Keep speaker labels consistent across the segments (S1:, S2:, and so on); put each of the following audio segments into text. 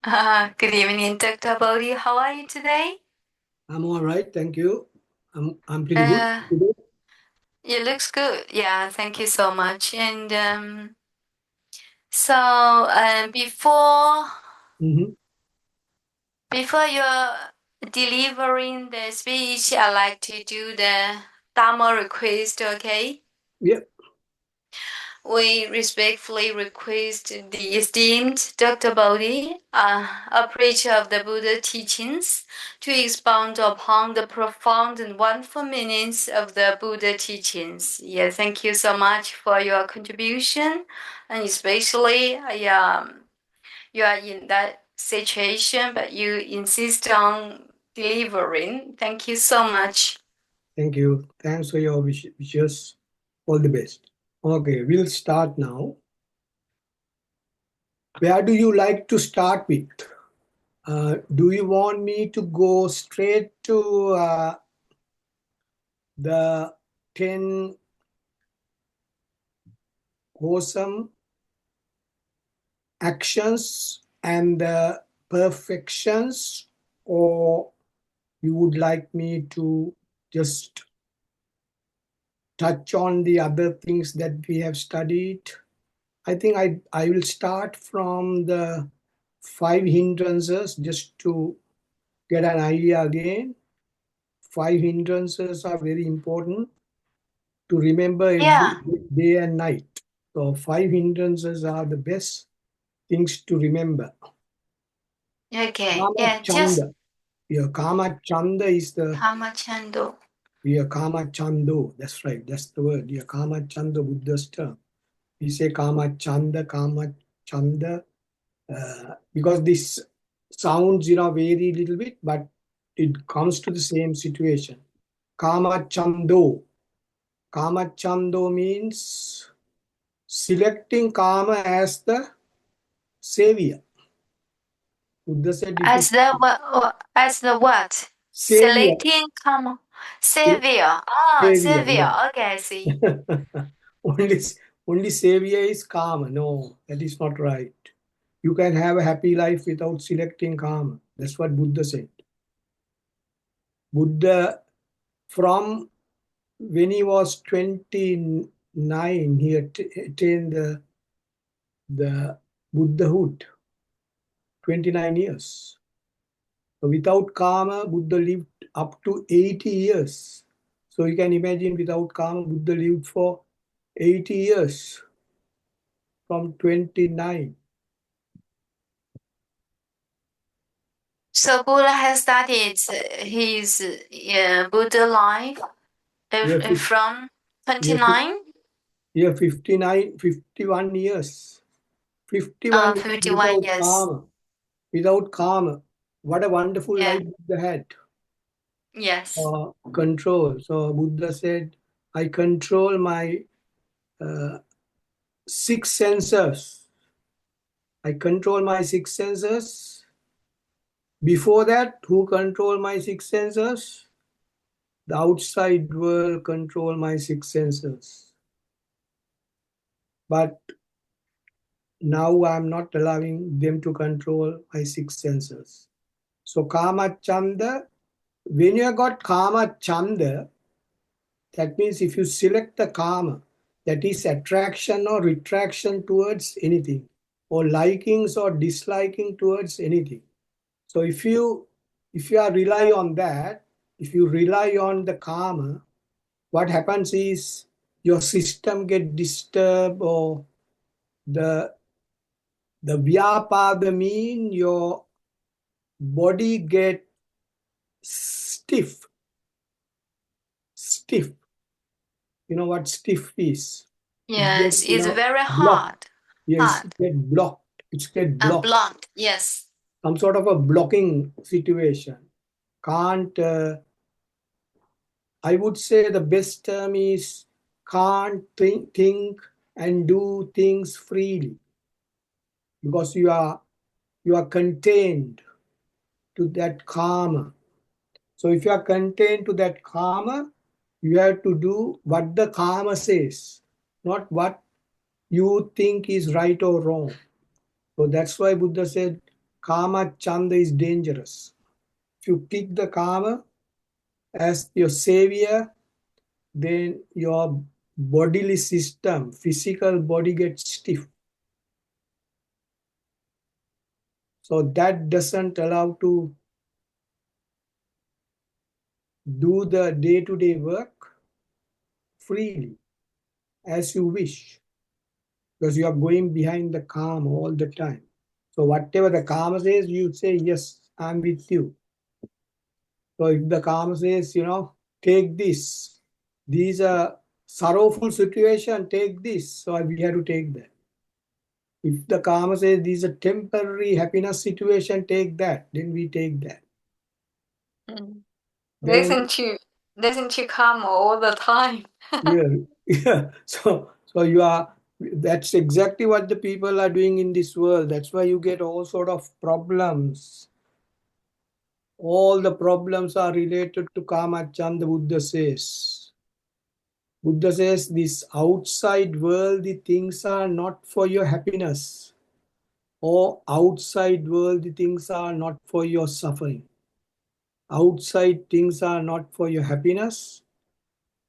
S1: Good evening, Dr. Bodhi. How are you today?
S2: I'm all right, thank you. I'm pretty good.
S1: Uh, it looks good. Yeah, thank you so much. And before
S2: Mm-hmm.
S1: before you're delivering the speech, I like to do the Dharma request. Okay.
S2: Yeah,
S1: We respectfully request the esteemed Dr. Bodhi, a preacher of the Buddha teachings, to expound upon the profound and wonderful meanings of the Buddha teachings. Yeah, thank you so much for your contribution, and especially you are in that situation, but you insist on delivering. Thank you so much.
S2: thank you. Thanks for your wishes. All the best. Okay, we'll start now. Where do you like to start with? Do you want me to go straight to the 10 wholesome actions and the perfections, or you would like me to just touch on the other things that we have studied? I think I will start from the 5 hindrances just to get an idea again. 5 hindrances are very important to remember every
S1: Yeah.
S2: day and night. So 5 hindrances are the best things to remember.
S1: Okay.
S2: Kama
S1: Yeah. Just
S2: Chanda. Yeah, Kama Chanda is the
S1: Kamachando.
S2: yeah, Kama Chando. That's right. That's the word. Yeah, Kama Chanda, Buddha's term. We say Kama Chanda, because this sounds vary little bit, but it comes to the same situation. Kama Chando. Kama Chando means selecting Kama as the savior. Buddha said, if you
S1: As the what?
S2: savior,
S1: Selecting comma. Savior. Ah,
S2: savior,
S1: savior. Okay, I see.
S2: only only savior is Kama. No, that is not right. You can have a happy life without selecting Kama. That's what Buddha said. Buddha, from when he was 29, he attained the Buddhahood, 29 years. So without karma, Buddha lived up to 80 years. So you can imagine, without karma, Buddha lived for 80 years from 29.
S1: So Buddha has started his Buddha life
S2: Yeah,
S1: from
S2: yeah,
S1: 29,
S2: yeah, 59, 51 years. 51 years
S1: 51
S2: without
S1: years.
S2: karma. Without karma. What a wonderful
S1: Yeah.
S2: life Buddha had.
S1: Yes.
S2: Control. So Buddha said, I control my uh, 6 senses. I control my 6 senses. Before that, who control my 6 senses? The outside world control my 6 senses. But now I'm not allowing them to control my 6 senses. So Kama Chanda, when you have got Kama Chanda, that means if you select the Kama, that is attraction or retraction towards anything, or likings or disliking towards anything. So if you are rely on that, if you rely on the karma, what happens is your system get disturbed, or the vyapada mean your body get stiff. Stiff. You know what stiff is? It get
S1: Yes. It's very
S2: blocked.
S1: hard.
S2: Yes,
S1: Hard.
S2: it get blocked. It's get blocked.
S1: Blunt. Yes.
S2: Some sort of a blocking situation. Can't I would say the best term is can't think and do things freely, because you are contained to that karma. So if you are contained to that karma, you have to do what the karma says, not what you think is right or wrong. So that's why Buddha said, Kama Chanda is dangerous. If you pick the Kama as your savior, then your bodily system, physical body gets stiff. So that doesn't allow to do the day-to-day work freely as you wish, because you are going behind the Kama all the time. So whatever the Kama says, you say, yes, I'm with you. So if the Kama says, take this, these are sorrowful situation, take this. So we have to take that. If the Kama says these are temporary happiness situation, take that, then we take that.
S1: Mm.
S2: Then
S1: Listen to karma all the time.
S2: yeah, yeah. So you are. That's exactly what the people are doing in this world. That's why you get all sort of problems. All the problems are related to Kama Chand, the Buddha says. Buddha says this outside worldly things are not for your happiness, or outside worldly things are not for your suffering. Outside things are not for your happiness.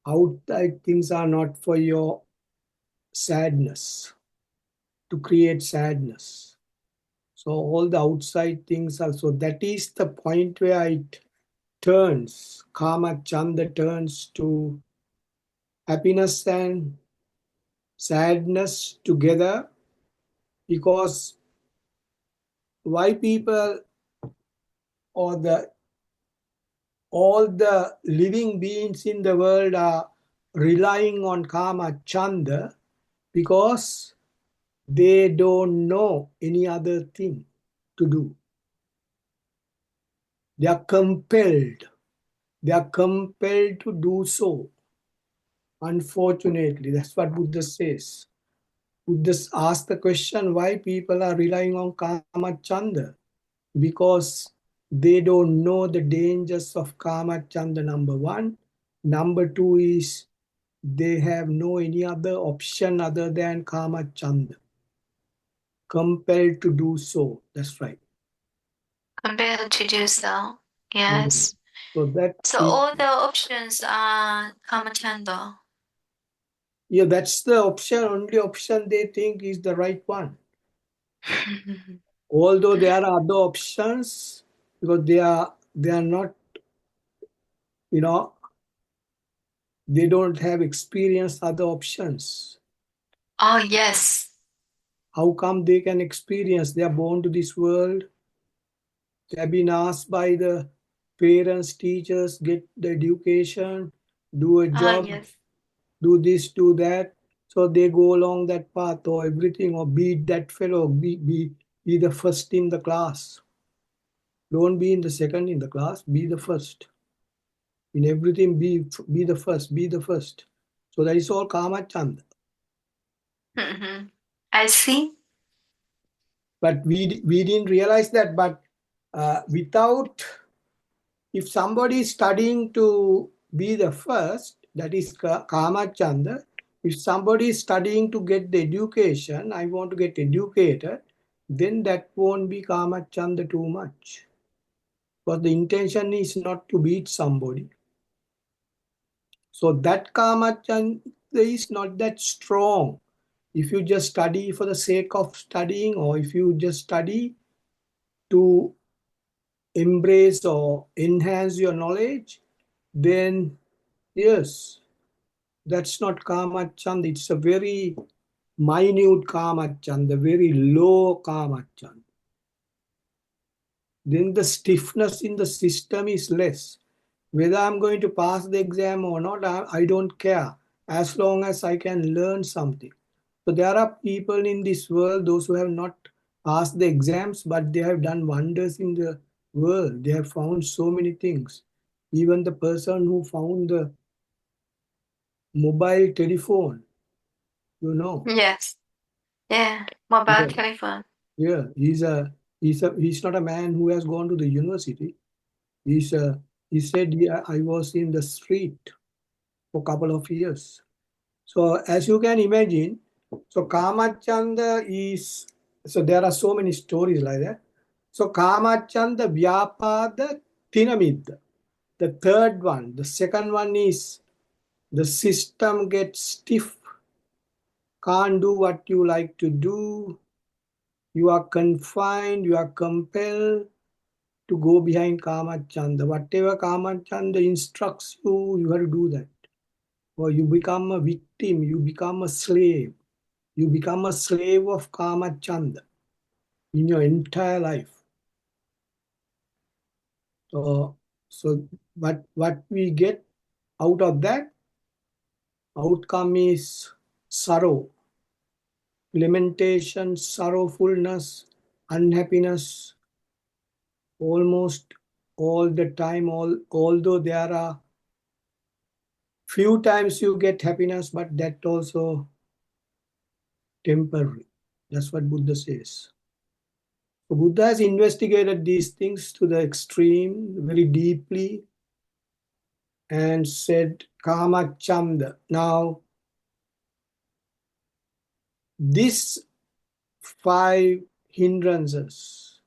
S2: Outside things are not for your sadness, to create sadness. So all the outside things are, so that is the point where it turns, Kama Chanda turns to happiness and sadness together, because why people, or the all the living beings in the world are relying on Kama Chanda, because they don't know any other thing to do. They are compelled. They are compelled to do so. Unfortunately, that's what Buddha says. Buddha asks the question why people are relying on Kama Chanda, because they don't know the dangers of Kama Chanda, number one. Number two is they have no any other option other than Kama Chanda. Compelled to do so. That's right.
S1: Compelled to do so.
S2: Mhm.
S1: Yes.
S2: So that
S1: So
S2: is,
S1: all the options are kamachanda.
S2: yeah, that's the option, only option they think is the right one. Although there are other options, because they are not, you know, they don't have experienced other options.
S1: Oh, yes.
S2: How come they can experience? They are born to this world. They have been asked by the parents, teachers, get the education, do a
S1: Ah,
S2: job,
S1: yes.
S2: do this, do that. So they go along that path, or everything, or beat that fellow, be the first in the class. Don't be in the second in the class, be the first. In everything, be the first, be the first. So that is all Kama Chanda.
S1: Mhm. I see.
S2: But we didn't realize that. But without, if somebody is studying to be the first, that is Kama Chanda. If somebody is studying to get the education, I want to get educated, then that won't be Kama Chanda too much. Because the intention is not to beat somebody. So that Kama Chanda is not that strong. If you just study for the sake of studying, or if you just study to embrace or enhance your knowledge, then yes, that's not Kama Chand. It's a very minute Kama Chand, a very low Kama Chand. Then the stiffness in the system is less. Whether I'm going to pass the exam or not, I don't care, as long as I can learn something. So there are people in this world, those who have not passed the exams, but they have done wonders in the world. They have found so many things. Even the person who found the mobile telephone, you know,
S1: Yes. Yeah. Mobile
S2: yeah,
S1: telephone.
S2: yeah, he's not a man who has gone to the university. He said, yeah, I was in the street for a couple of years. So as you can imagine, so Kamachanda is, so there are so many stories like that. So Kamachanda, Vyapada, Tinamidda. The third one, the second one is the system gets stiff, can't do what you like to do, you are confined, you are compelled to go behind Kamachanda. Whatever Kamachanda instructs you, you have to do that. Or you become a victim, you become a slave. You become a slave of Kamachanda in your entire life. So what we get out of that outcome is sorrow, lamentation, sorrowfulness, unhappiness almost all the time. Although there are few times you get happiness, but that also temporary. That's what Buddha says. So Buddha has investigated these things to the extreme, very deeply, and said Kama Chanda. Now, these five hindrances,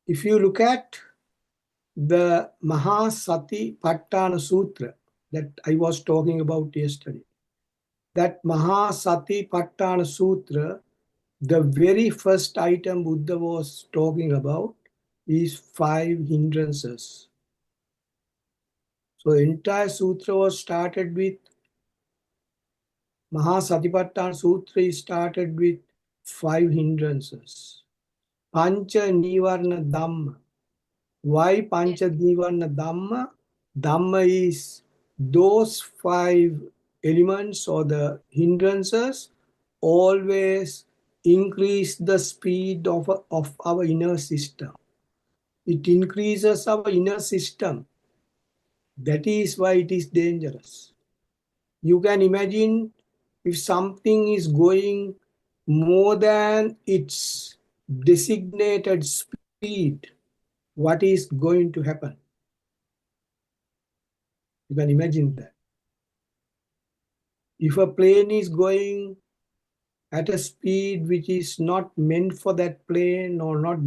S2: if you look at the Mahasati Patthana Sutra that I was talking about yesterday, that Mahasati Patthana Sutra, the very first item Buddha was talking about is five hindrances. So entire sutra was started with Mahasatipatthana Sutra is started with five hindrances. Pancha Nivarna Dhamma. Why Pancha Nivarna Dhamma? Dhamma is those five elements or the hindrances always increase the speed of our inner system. It increases our inner system. That is why it is dangerous. You can imagine if something is going more than its designated speed, what is going to happen? You can imagine that. If a plane is going at a speed which is not meant for that plane or not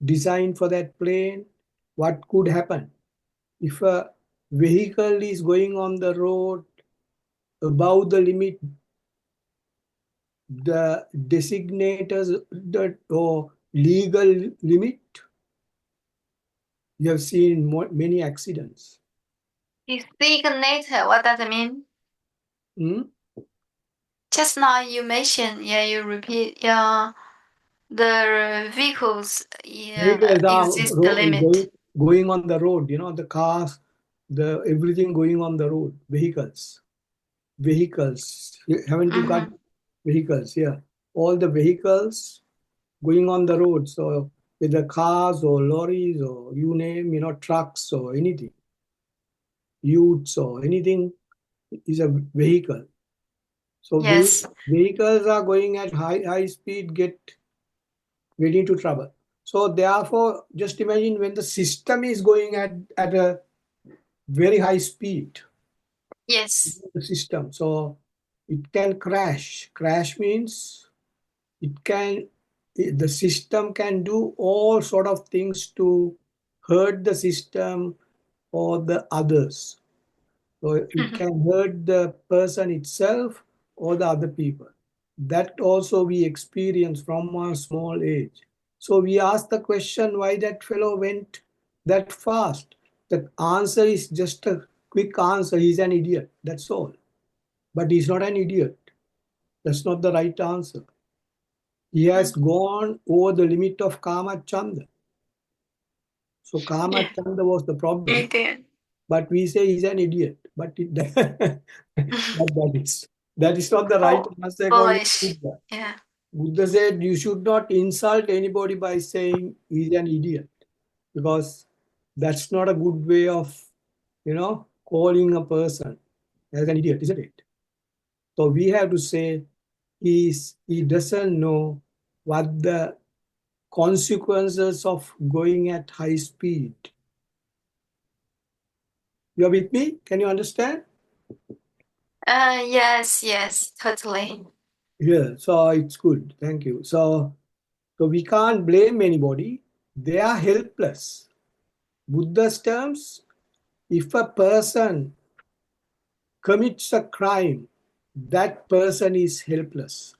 S2: designed for that plane, what could happen? If a vehicle is going on the road above the limit, the designators that or legal limit, you have seen many accidents.
S1: Designated, what does it mean?
S2: Hmm?
S1: Just now you mentioned, you repeat, the vehicles,
S2: Vehicles are
S1: exist the limit.
S2: going on the road, the cars, the everything going on the road, vehicles. Haven't you got
S1: Mm-hmm.
S2: vehicles? Yeah, all the vehicles going on the road. So with the cars or lorries or you name, trucks or anything, utes or anything is a vehicle. So
S1: Yes.
S2: vehicles are going at high speed, get into trouble. So therefore, just imagine when the system is going at a very high speed,
S1: Yes.
S2: the system. So it can crash. Crash means it can the system can do all sort of things to hurt the system or the others. So it can hurt the person itself or the other people. That also we experience from our small age. So we ask the question why that fellow went that fast. The answer is just a quick answer. He's an idiot. That's all. But he's not an idiot. That's not the right answer. He has gone over the limit of Kama Chanda. So Kama
S1: Yeah.
S2: Chanda was the problem.
S1: Idiot.
S2: But we say he's an idiot. But that is not the right
S1: Oh,
S2: answer according to
S1: foolish.
S2: Buddha.
S1: Yeah.
S2: Buddha said you should not insult anybody by saying he's an idiot because that's not a good way of calling a person as an idiot, isn't it? So we have to say he doesn't know what the consequences of going at high speed. You're with me? Can you understand?
S1: Yes, yes, totally.
S2: Yeah, so it's good. Thank you. So we can't blame anybody. They are helpless. Buddha's terms, if a person commits a crime, that person is helpless.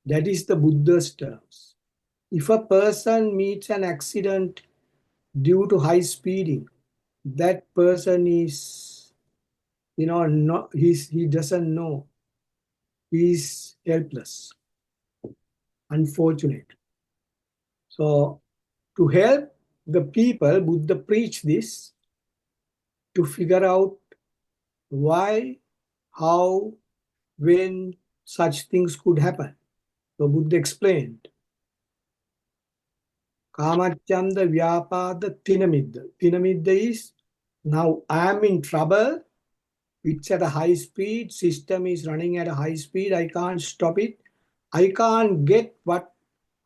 S2: That is the Buddha's terms. If a person meets an accident due to high speeding, that person is, not, he doesn't know. He is helpless, unfortunate. So to help the people, Buddha preached this to figure out why, how, when such things could happen. So Buddha explained, Kamacchanda Vyapada Tinamidda. Tinamidda is, now I am in trouble. It's at a high speed. System is running at a high speed. I can't stop it. I can't get what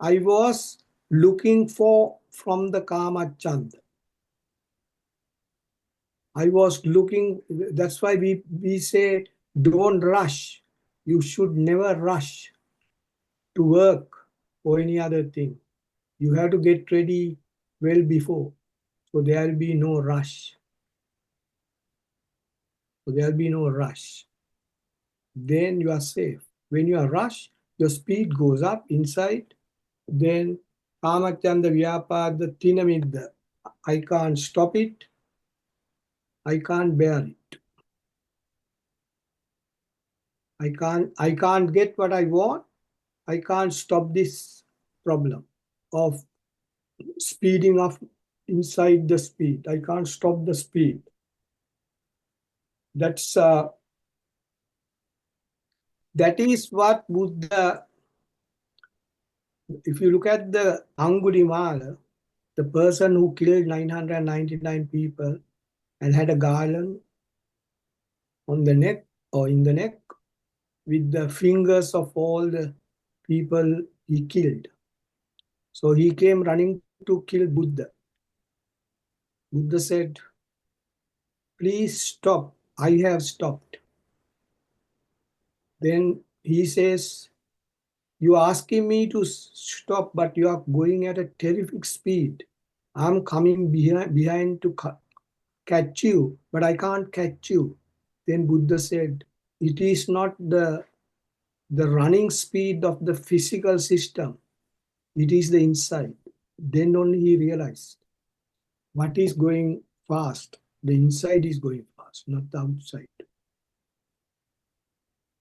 S2: I was looking for from the Kamacchanda. I was looking, that's why we say don't rush. You should never rush to work or any other thing. You have to get ready well before. So there will be no rush. So there will be no rush. Then you are safe. When you are rush, your speed goes up inside. Then Kamacchanda Vyapada Tinamidda. I can't stop it. I can't bear it. I can't get what I want. I can't stop this problem of speeding up inside the speed. I can't stop the speed. That's that is what Buddha. If you look at the Angulimala, the person who killed 999 people and had a garland on the neck or in the neck with the fingers of all the people he killed. So he came running to kill Buddha. Buddha said, please stop. I have stopped. Then he says, you are asking me to stop, but you are going at a terrific speed. I'm coming behind to catch you, but I can't catch you. Then Buddha said, it is not the running speed of the physical system. It is the inside. Then only he realized what is going fast. The inside is going fast, not the outside.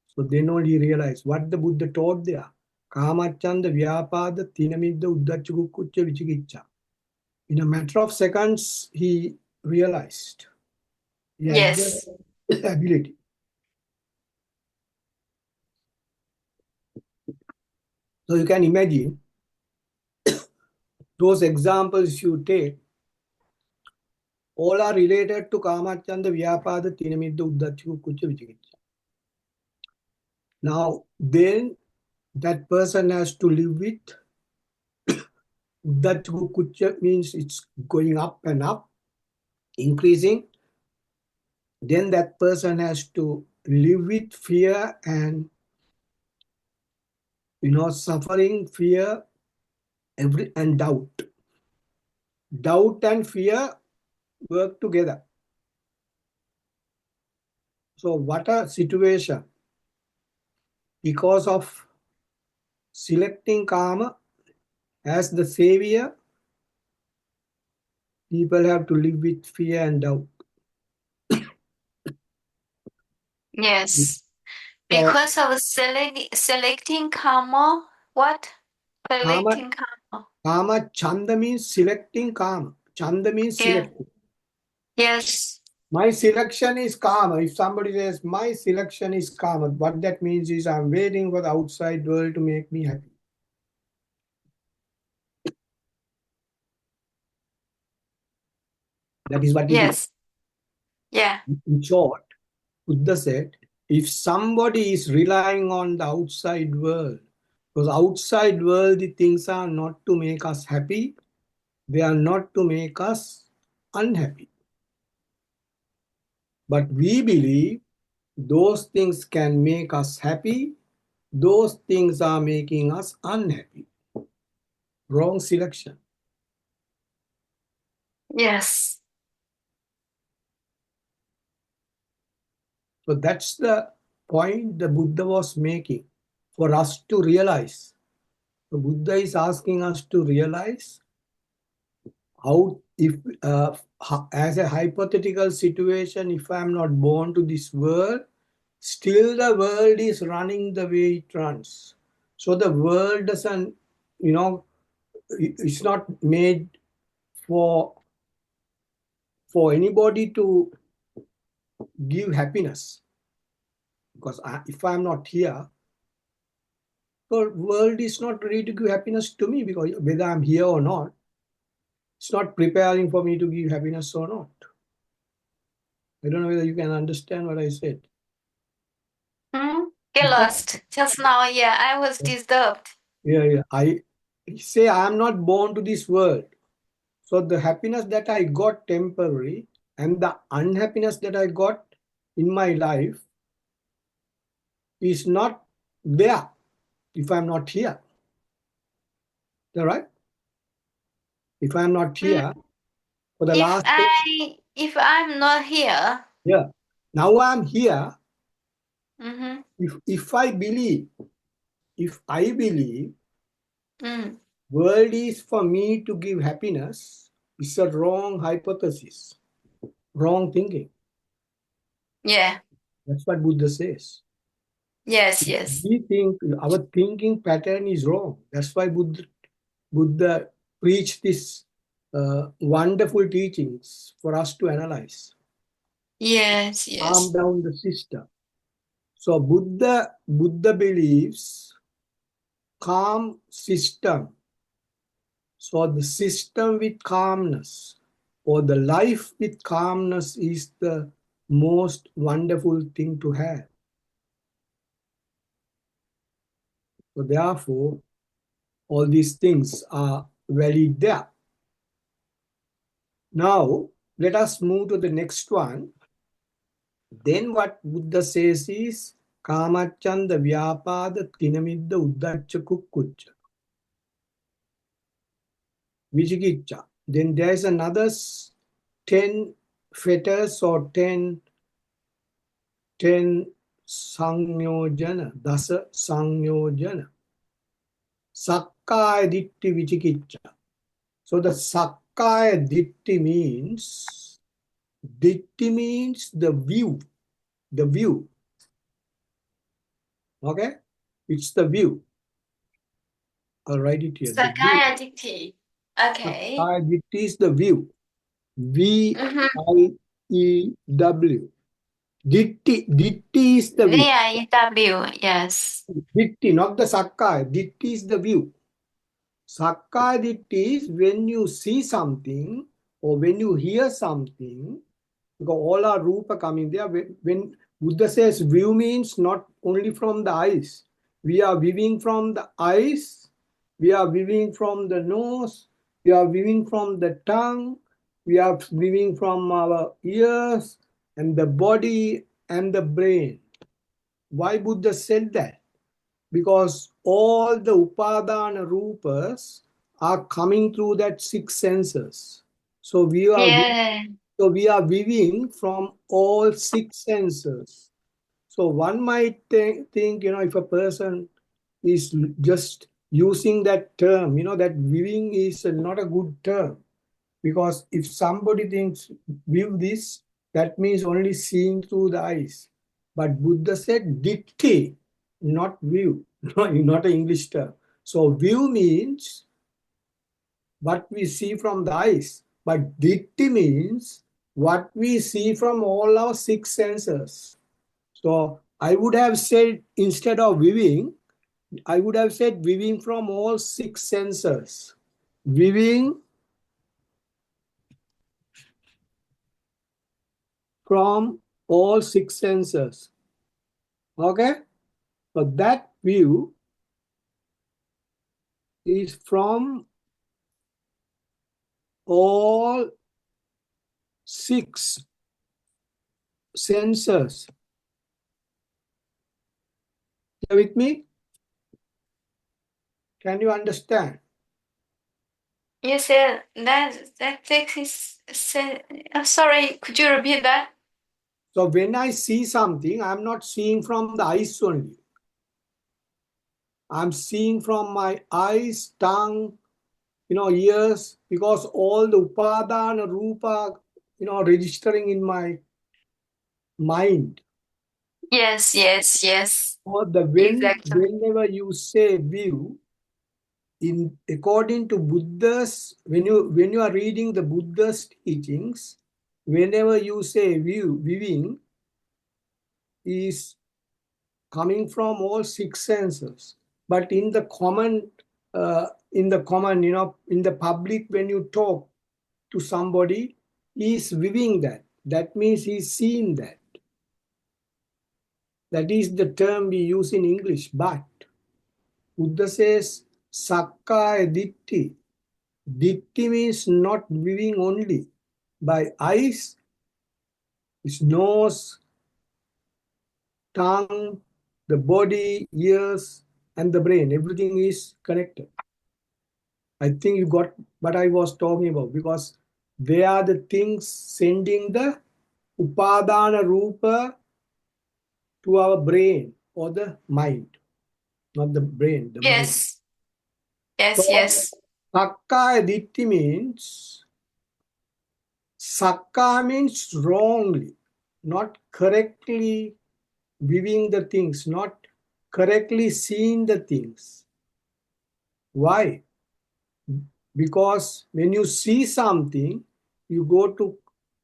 S2: So then only he realized what the Buddha taught there. Kamacchanda Vyapada Tinamidda Uddhachakukucha Vichikicha. In a matter of seconds, he realized. He had the
S1: Yes.
S2: ability. So you can imagine those examples you take, all are related to Kamacchanda Vyapada Tinamidda Uddhachakukucha Vichikicha. Now, then that person has to live with Uddhachakukucha means it's going up and up, increasing. Then that person has to live with fear and suffering, fear, and doubt. Doubt and fear work together. So what a situation. Because of selecting karma as the savior, people have to live with fear and doubt.
S1: Yes.
S2: So
S1: Because of selecting karma, what?
S2: karma,
S1: Selecting karma.
S2: karma chanda means selecting karma. Chanda means
S1: Yeah.
S2: selecting.
S1: Yes.
S2: My selection is karma. If somebody says my selection is karma, what that means is I'm waiting for the outside world to make me happy. That is what it is.
S1: Yes. Yeah.
S2: In short, Buddha said, if somebody is relying on the outside world, because outside world the things are not to make us happy, they are not to make us unhappy. But we believe those things can make us happy, those things are making us unhappy. Wrong selection.
S1: Yes.
S2: So that's the point the Buddha was making for us to realize. The Buddha is asking us to realize how, if as a hypothetical situation, if I am not born to this world, still the world is running the way it runs. So the world doesn't, it's not made for anybody to give happiness. Because if I'm not here, the world is not ready to give happiness to me, because whether I'm here or not, it's not preparing for me to give happiness or not. I don't know whether you can understand what I said.
S1: Hmm? Get lost. Just now, yeah, I was disturbed.
S2: Yeah. I say I am not born to this world. So the happiness that I got temporary and the unhappiness that I got in my life is not there if I'm not here. Is that right? If I'm not
S1: Mm,
S2: here for the
S1: If
S2: last
S1: if I'm not here,
S2: year, now I'm here.
S1: mm-hmm,
S2: If I believe
S1: mm,
S2: world is for me to give happiness, it's a wrong hypothesis, wrong thinking.
S1: yeah,
S2: That's what Buddha says.
S1: yes, yes,
S2: We think our thinking pattern is wrong. That's why Buddha preached this wonderful teachings for us to analyze,
S1: yes,
S2: calm
S1: yes,
S2: down the system. So Buddha believes calm system. So the system with calmness, or the life with calmness, is the most wonderful thing to have. So therefore, all these things are valid there. Now, let us move to the next one. Then what Buddha says is Kamachanda Vyapada Tinamidda Uddacha Kukkucha Vijikicha. Then there is another 10 fetters or 10 Sangyojana, Dasa Sangyojana. Sakkaya Ditti Vijikicha. So the Sakkaya Ditti means the view, the view. Okay? It's the view. I'll write it here. The view.
S1: psychiatry. Okay.
S2: It is the view.
S1: Mm-hmm.
S2: View. Ditti is the view.
S1: VIW, yes.
S2: Ditti, not the Sakkaya. Ditti is the view. Sakkaya Ditti is when you see something or when you hear something, because all our rupa coming there. When Buddha says view means not only from the eyes. We are viewing from the eyes, we are viewing from the nose, we are viewing from the tongue, we are viewing from our ears and the body and the brain. Why Buddha said that? Because all the upadana rupas are coming through that six senses. So
S1: Yeah.
S2: we are viewing from all six senses. So one might think, if a person is just using that term, that viewing is not a good term. Because if somebody thinks view this, that means only seeing through the eyes. But Buddha said ditti, not view, not an English term. So view means what we see from the eyes. But ditti means what we see from all our six senses. So I would have said, instead of viewing, I would have said viewing from all six senses. Viewing from all six senses. Okay? So that view is from all six senses. You with me? Can you understand?
S1: You said that text is said. Sorry, could you repeat that?
S2: So when I see something, I'm not seeing from the eyes only. I'm seeing from my eyes, tongue, ears, because all the upadana, rupa, registering in my mind.
S1: Yes, yes, yes.
S2: Or the
S1: Exactly.
S2: whenever you say view, in according to Buddha's, when you are reading the Buddha's teachings, whenever you say viewing is coming from all six senses. But in the common, in the public, when you talk to somebody, he is viewing that. That means he's seeing that. That is the term we use in English. But Buddha says Sakkaya Ditti. Ditti means not viewing only by eyes, his nose, tongue, the body, ears, and the brain. Everything is connected. I think you got what I was talking about, because they are the things sending the upadana rupa to our brain or the mind, not the brain, the mind.
S1: Yes, yes,
S2: So
S1: yes,
S2: sakkaya ditti means, sakka means wrongly, not correctly viewing the things, not correctly seeing the things. Why? Because when you see something, you go to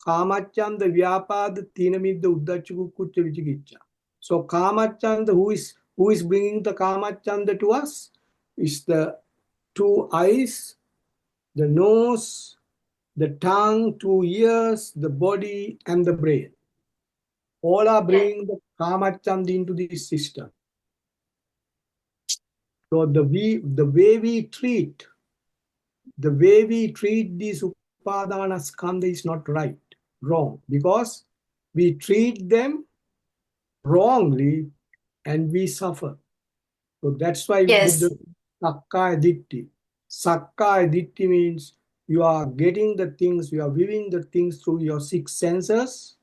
S2: Kamachanda, Vyapad, Tinamidda, Uddacha, Kucha, Vichikicha. So Kamachanda, who is bringing the Kamachanda to us? Is the two eyes, the nose, the tongue, two ears, the body, and the brain. All are
S1: yes,
S2: bringing the Kamachanda into this system. So the way we treat these upadana skandha is not right, wrong, because we treat them wrongly and we suffer. So that's why Buddha
S1: yes,
S2: sakkaya ditti. Sakkaya ditti means you are getting the things, you are viewing the things through your six senses,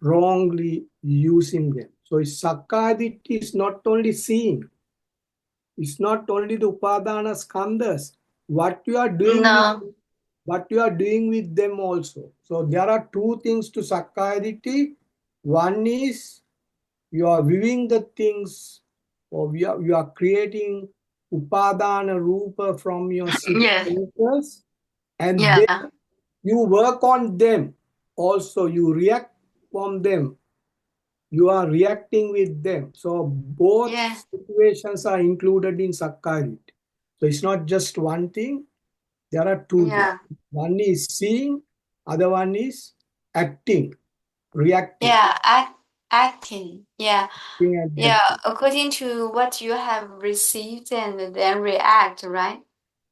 S2: wrongly using them. So sakkaya ditti is not only seeing, it's not only the upadana skandhas. What you are doing with
S1: no,
S2: what you are doing with them also. So there are two things to Sakkayaditi. One is you are viewing the things, or you are creating upadana rupa from your six
S1: yes,
S2: senses, and then
S1: yeah,
S2: you work on them. Also, you react from them. You are reacting with them. So both
S1: yeah,
S2: situations are included in Sakkayaditi. So it's not just one thing. There are two things.
S1: yeah,
S2: One is seeing, other one is acting, reacting,
S1: yeah, acting, yeah,
S2: and
S1: yeah,
S2: reacting.
S1: according to what you have received and then react, right?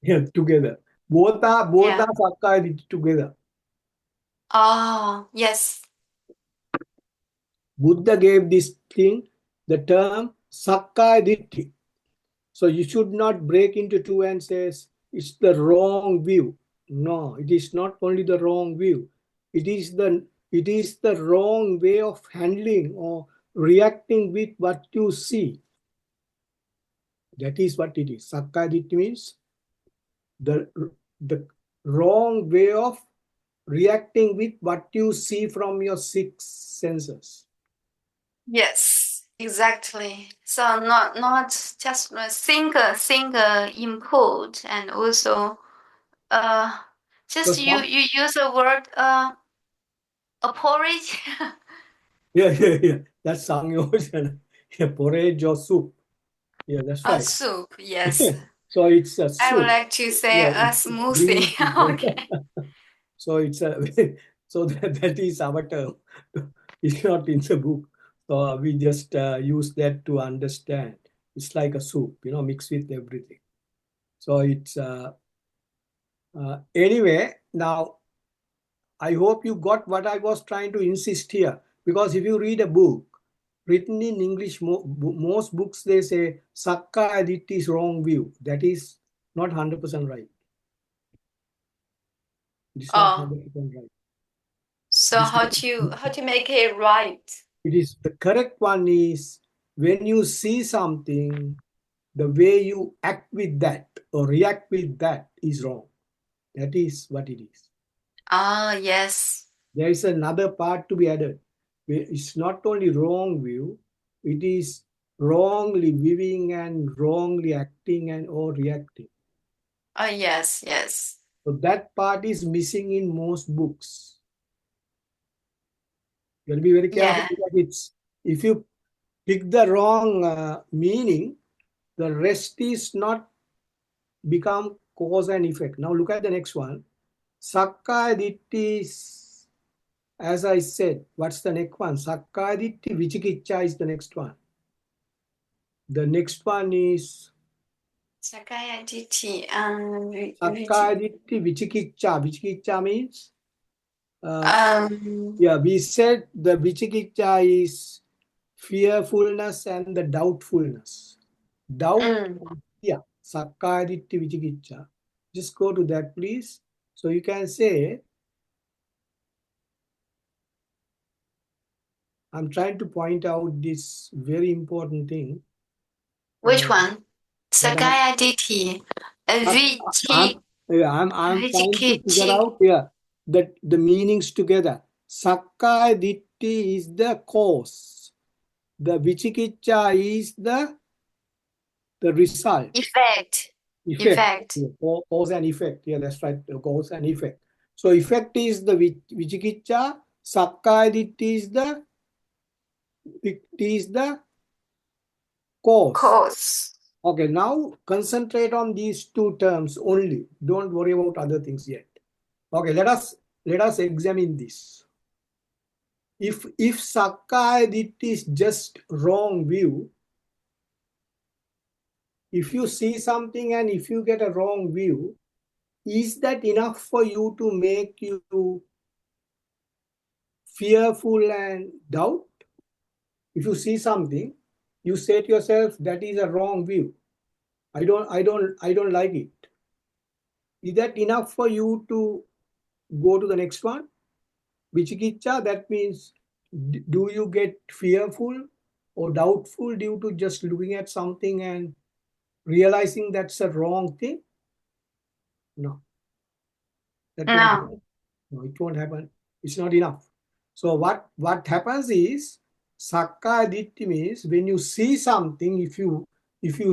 S2: Yeah, together. Both are
S1: Yeah.
S2: Sakkaya together.
S1: Oh, yes,
S2: Buddha gave this thing the term Sakkaya Ditti. So you should not break into two and says it's the wrong view. No, it is not only the wrong view. It is the wrong way of handling or reacting with what you see. That is what it is. Sakkadit means the, the wrong way of reacting with what you see from your six senses.
S1: yes, exactly. So not just think input and also uh
S2: So
S1: just you
S2: some,
S1: you use a word a porridge.
S2: yeah. That's Sangyojana. Yeah, porridge or soup. Yeah, that's
S1: A
S2: right.
S1: soup, yes.
S2: So it's a
S1: I would
S2: soup.
S1: like to say
S2: Yeah,
S1: a
S2: it's
S1: smoothie.
S2: bringing together.
S1: Okay.
S2: So it's a so that is our term. It's not in the book. So we just use that to understand. It's like a soup, mixed with everything. So it's anyway. Now I hope you got what I was trying to insist here. Because if you read a book written in English, most books they say Sakka Aditi is wrong view. That is not 100% right. It is not
S1: Oh,
S2: 100% right.
S1: so
S2: It is
S1: how to make it right?
S2: it is the correct one is when you see something, the way you act with that or react with that is wrong. That is what it is.
S1: Ah, yes.
S2: There is another part to be added. It's not only wrong view, it is wrongly viewing and wrongly acting and or reacting.
S1: Oh, yes, yes.
S2: So that part is missing in most books. You have to be very careful
S1: Yeah.
S2: because it's if you pick the wrong meaning, the rest is not become cause and effect. Now look at the next one. Sakkaya Ditti is, as I said, what's the next one? Sakkaya Ditti Vichikiccha is the next one. The next one is
S1: Sakaya Ditti.
S2: Sakkaya Ditti Vichikiccha. Vichikiccha means, uh,
S1: Um,
S2: yeah, we said the Vichikiccha is fearfulness and the doubtfulness. Doubt,
S1: mm.
S2: yeah, Sakkaya Ditti Vichikiccha. Just go to that, please. So you can say, I'm trying to point out this very important thing
S1: Which one?
S2: that I'm
S1: Sakaya Ditti.
S2: I'm I'm trying to figure
S1: Vichikichi.
S2: out here that the meanings together. Sakkaya Ditti is the cause. The Vichikiccha is the result.
S1: Effect.
S2: Effect.
S1: Effect.
S2: Yeah, cause and effect. Yeah, that's right. Cause and effect. So effect is the Vichikiccha. Sakkaya Ditti is the cause.
S1: Cause.
S2: Okay, now concentrate on these two terms only. Don't worry about other things yet. Okay, let us examine this. If Sakkaya Ditti is just wrong view, if you see something and if you get a wrong view, is that enough for you to make you fearful and doubt? If you see something, you say to yourself, that is a wrong view. I don't like it. Is that enough for you to go to the next one? Vichikiccha, that means do you get fearful or doubtful due to just looking at something and realizing that's a wrong thing? No, that won't
S1: No.
S2: happen. No, it won't happen. It's not enough. So what happens is Sakkaya Ditti means when you see something, if you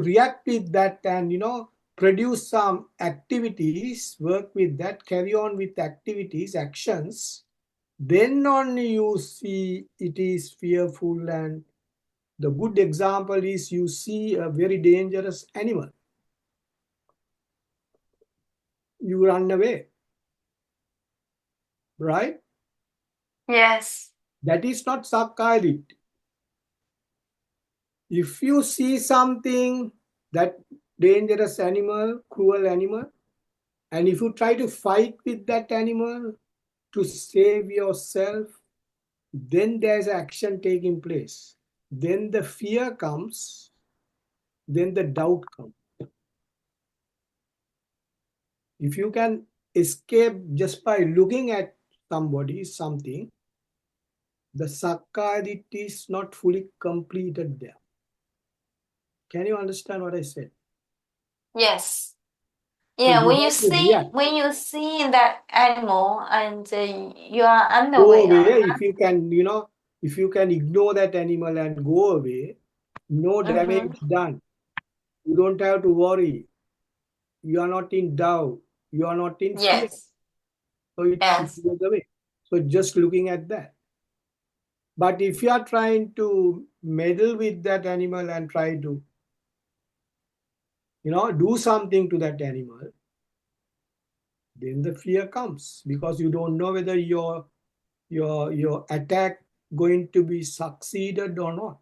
S2: react with that and produce some activities, work with that, carry on with activities, actions, then only you see it is fearful. And the good example is you see a very dangerous animal, you run away, right?
S1: Yes.
S2: That is not Sakkaya Ditti. If you see something, that dangerous animal, cruel animal, and if you try to fight with that animal to save yourself, then there's action taking place. Then the fear comes, then the doubt comes. If you can escape just by looking at somebody, something, the Sakkaya is not fully completed there. Can you understand what I said?
S1: Yes.
S2: So
S1: Yeah,
S2: you have to react.
S1: when you see that animal and you are
S2: Go
S1: unaware.
S2: away. If you can ignore that animal and go away, no
S1: Mm-hmm.
S2: damage done. You don't have to worry. You are not in doubt. You are not in fear.
S1: Yes.
S2: So it
S1: Yes.
S2: goes away. So just looking at that. But if you are trying to meddle with that animal and try to, do something to that animal, then the fear comes because you don't know whether your attack going to be succeeded or not.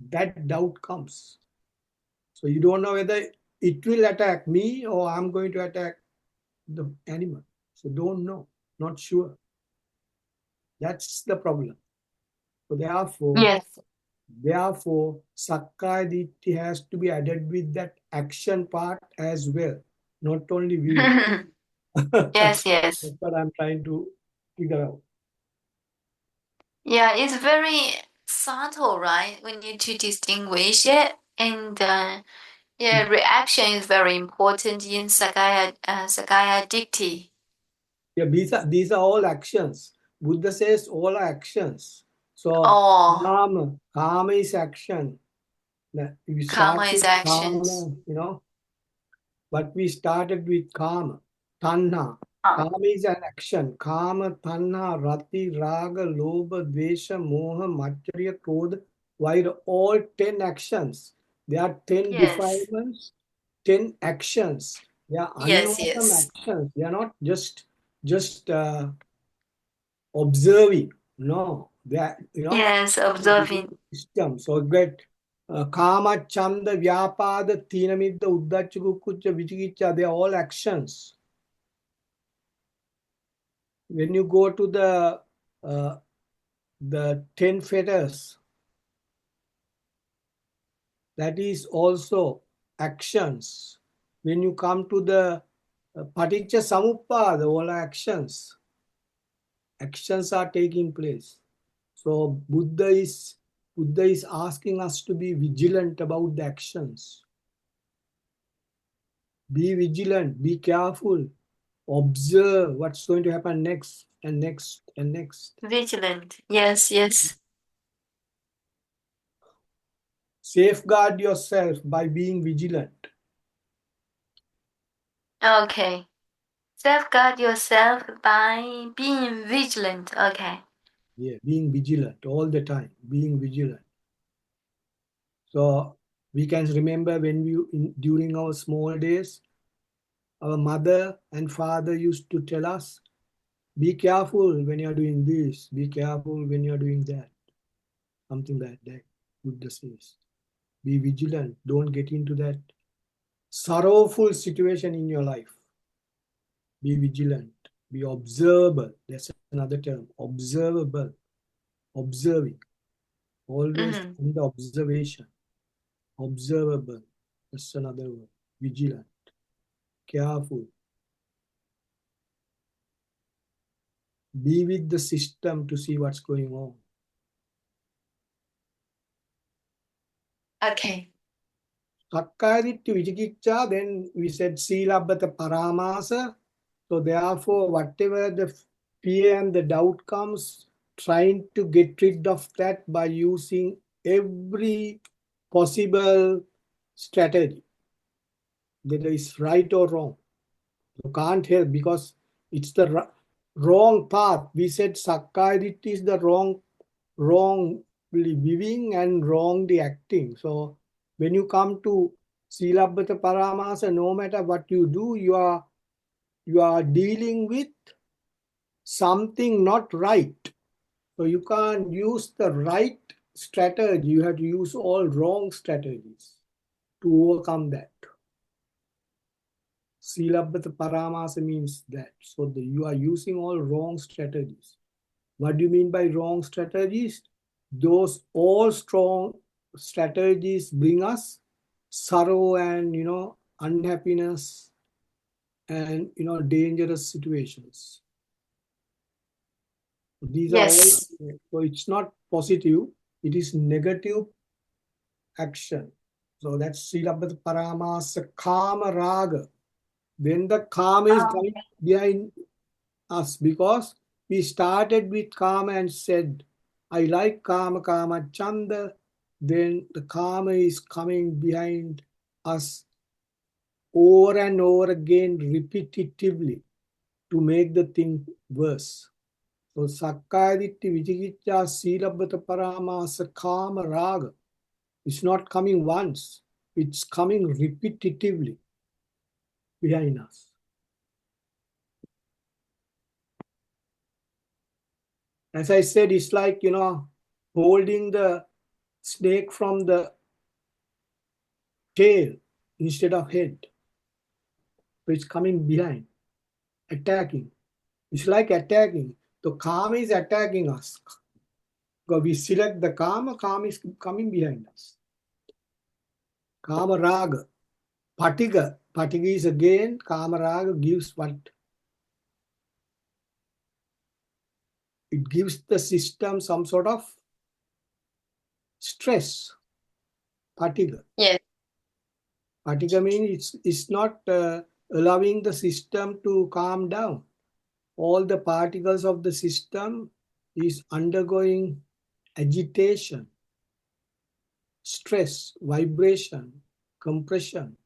S2: That doubt comes. So you don't know whether it will attack me or I'm going to attack the animal. So don't know, not sure. That's the problem. So
S1: Yes.
S2: therefore, Sakkaya Ditti has to be added with that action part as well, not only view.
S1: Yes, yes.
S2: That's what I'm trying to figure out.
S1: Yeah, it's very subtle, right? We need to distinguish it. And yeah, reaction is very important in Sakaya Dikti.
S2: Yeah, these are all actions. Buddha says all are actions. So
S1: Oh,
S2: karma is action. We start
S1: karma is
S2: with
S1: actions.
S2: karma, but we started with karma, tanha.
S1: Uh,
S2: Karma is an action. Kama, tanha, rati, raga, lobha, dvesha, moha, matsarya, krodha. Why all 10 actions? There are 10
S1: yes,
S2: defilements, 10 actions. They are
S1: yes,
S2: unwelcome
S1: yes,
S2: actions. They are not just observing. No, they are,
S1: yes, observing.
S2: system. So get kama, chanda, vyapada, tinamidda, uddacha, kukucha, vichikicha, they are all actions. When you go to the 10 fetters, that is also actions. When you come to the paticca samuppada, all actions. Actions are taking place. So Buddha is asking us to be vigilant about the actions. Be vigilant, be careful, observe what's going to happen next and next and next.
S1: Vigilant. Yes, yes.
S2: Safeguard yourself by being vigilant.
S1: Okay. Safeguard yourself by being vigilant. Okay.
S2: Yeah, being vigilant all the time, being vigilant. So we can remember when during our small days, our mother and father used to tell us, be careful when you're doing this, be careful when you're doing that. Something like that, Buddha says. Be vigilant. Don't get into that sorrowful situation in your life. Be vigilant. Be observable. That's another term. Observable. Observing. Always
S1: Mm-hmm.
S2: in the observation. Observable. That's another word. Vigilant. Careful. Be with the system to see what's going on.
S1: Okay.
S2: Sakkayaditya Vichikicha, then we said Silabbata Paramasa. So therefore, whatever the fear and the doubt comes, trying to get rid of that by using every possible strategy, whether it's right or wrong. You can't help because it's the wrong path. We said Sakkayaditya is the wrongly living and wrongly acting. So when you come to Silabbata Paramasa, no matter what you do, you are dealing with something not right. So you can't use the right strategy. You have to use all wrong strategies to overcome that. Silabbata Paramasa means that. So you are using all wrong strategies. What do you mean by wrong strategies? Those all strong strategies bring us sorrow and unhappiness and dangerous situations. These are all,
S1: Yes.
S2: so it's not positive, it is negative action. So that's Silabbata Paramasa Kama Raga. Then the Kama is
S1: Oh,
S2: coming behind us because we started with Kama and said, I like Kama, Kama Chanda. Then the Kama is coming behind us over and over again repetitively to make the thing worse. So Sakkayaditya Vichikicha Silabbata Paramasa Kama Raga. It's not coming once, it's coming repetitively behind us. As I said, it's like, holding the snake from the tail instead of head. So it's coming behind, attacking. It's like attacking. The karma is attacking us. Because we select the karma is coming behind us. Kama raga, patiga. Patiga is again, kama raga gives what? it gives the system some sort of stress, particle.
S1: Yes.
S2: Particle means it's not allowing the system to calm down. All the particles of the system is undergoing agitation, stress, vibration, compression.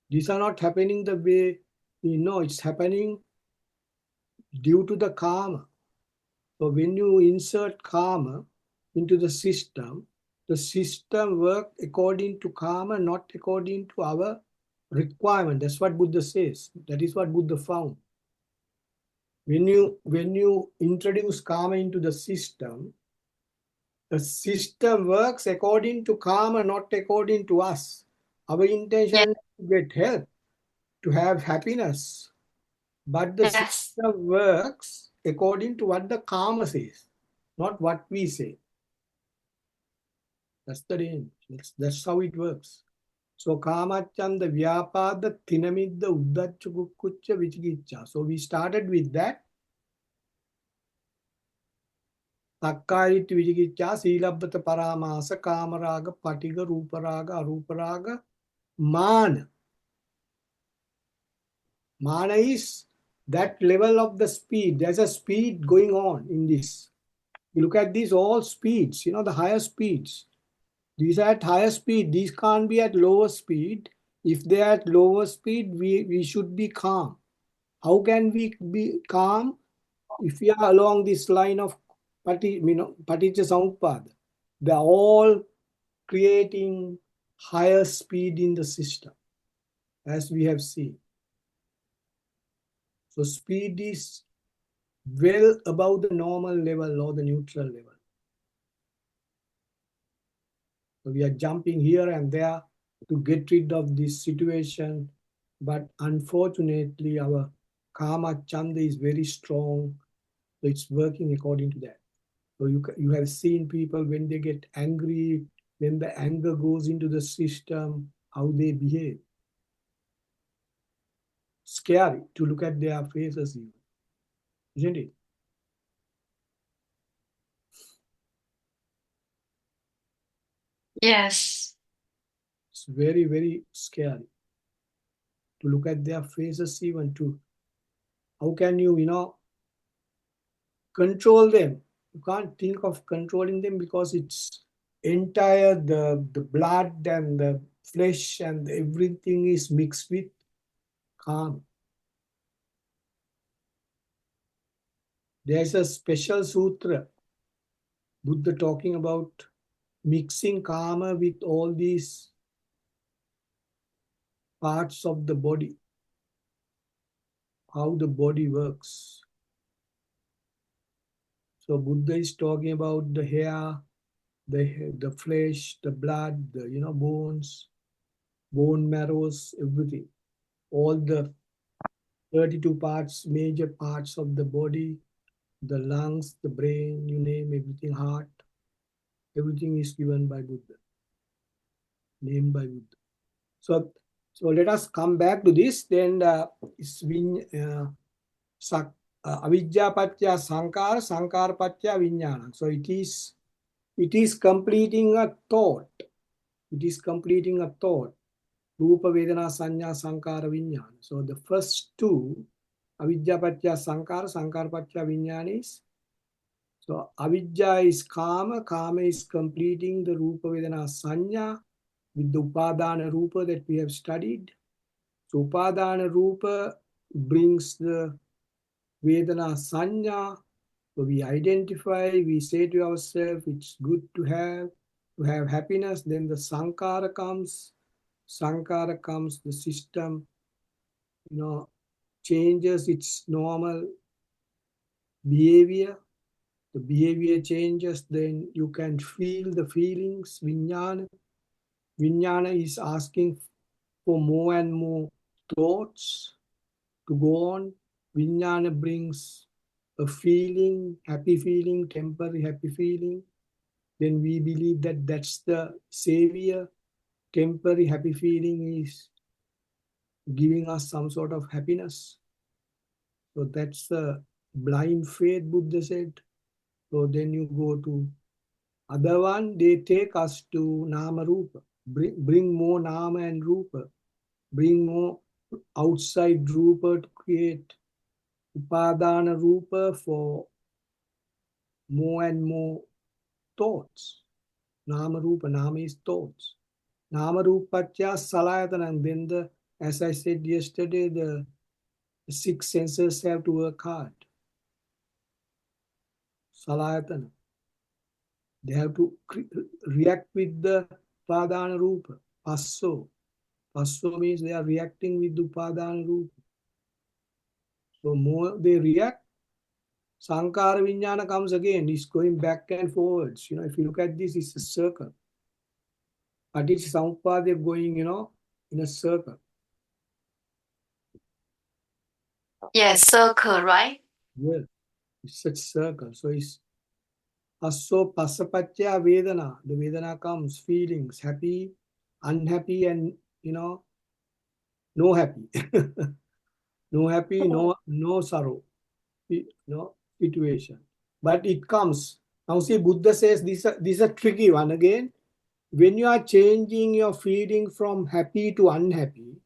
S2: These are not happening the way we know. It's happening due to the karma. So when you insert karma into the system work according to karma, not according to our requirement. That's what Buddha says. That is what Buddha found. When you introduce karma into the system works according to karma, not according to us. Our
S1: Yes.
S2: intention is to get help, to have happiness. But the
S1: Yes.
S2: system works according to what the karma says, not what we say. That's the range. That's how it works. So kamachanda, vyapada, tinamidda, uddacha, kukkucha, vichikicha. So we started with that. Takkayit vichikicha, silabbata paramasa, kamaraga, patiga, ruparaga, aruparaga, mana. Mana is that level of the speed. There's a speed going on in this. You look at these all speeds, the higher speeds. These are at higher speed. These can't be at lower speed. If they are at lower speed, we should be calm. How can we be calm if we are along this line of Paticca Samuppada? They're all creating higher speed in the system, as we have seen. So speed is well above the normal level or the neutral level. So we are jumping here and there to get rid of this situation. But unfortunately, our karma chanda is very strong. So it's working according to that. So you have seen people when they get angry, when the anger goes into the system, how they behave. Scary to look at their faces even, isn't it?
S1: Yes.
S2: It's very, very scary to look at their faces even to how can you, control them. You can't think of controlling them because it's entire the blood and the flesh and everything is mixed with calm. There's a special sutra, Buddha talking about mixing karma with all these parts of the body, how the body works. So Buddha is talking about the hair, the flesh, the blood, the bones, bone marrows, everything. All the 32 parts, major parts of the body, the lungs, the brain, you name everything, heart, everything is given by Buddha, named by Buddha. So let us come back to this. Then avidya patya sankara, sankara patya vijnana. So it is completing a thought. It is completing a thought. Rupa Vedana Sanya Sankara Vijnana. So the first two, avidya patya sankara, sankara patya vijnana is. So avidya is karma, karma is completing the Rupa Vedana Sanya with the Upadana Rupa that we have studied. So Upadana Rupa brings the Vedana Sanya. So we identify, we say to ourselves, it's good to have happiness. Then the Sankara comes. Sankara comes, the system, changes its normal behavior. The behavior changes, then you can feel the feelings, vijnana. Vijnana is asking for more and more thoughts to go on. Vijnana brings a feeling, happy feeling, temporary happy feeling. Then we believe that that's the savior. Temporary happy feeling is giving us some sort of happiness. So that's the Blind faith, Buddha said. So then you go to other one, they take us to Nama Rupa. Bring more Nama and Rupa. Bring more outside Rupa to create Upadana Rupa for more and more thoughts. Nama Rupa, Nama is thoughts. Nama Rupatya Salayatana, and then as I said yesterday, the six senses have to work hard. Salayatana. They have to react with the Upadana Rupa. Passo. Passo means they are reacting with the Upadana Rupa. So more they react, Sankara Vijnana comes again. It's going back and forwards. If you look at this, it's a circle. But it's Samupada going, in a circle.
S1: Yes, circle, right?
S2: Yes, it's a circle. So it's Passo Pasapatya Vedana. The Vedana comes, feelings, happy, unhappy, and no happy. No happy, no sorrow. Situation. But it comes. Now see, Buddha says this is a tricky one again. When you are changing your feeling from happy to unhappy,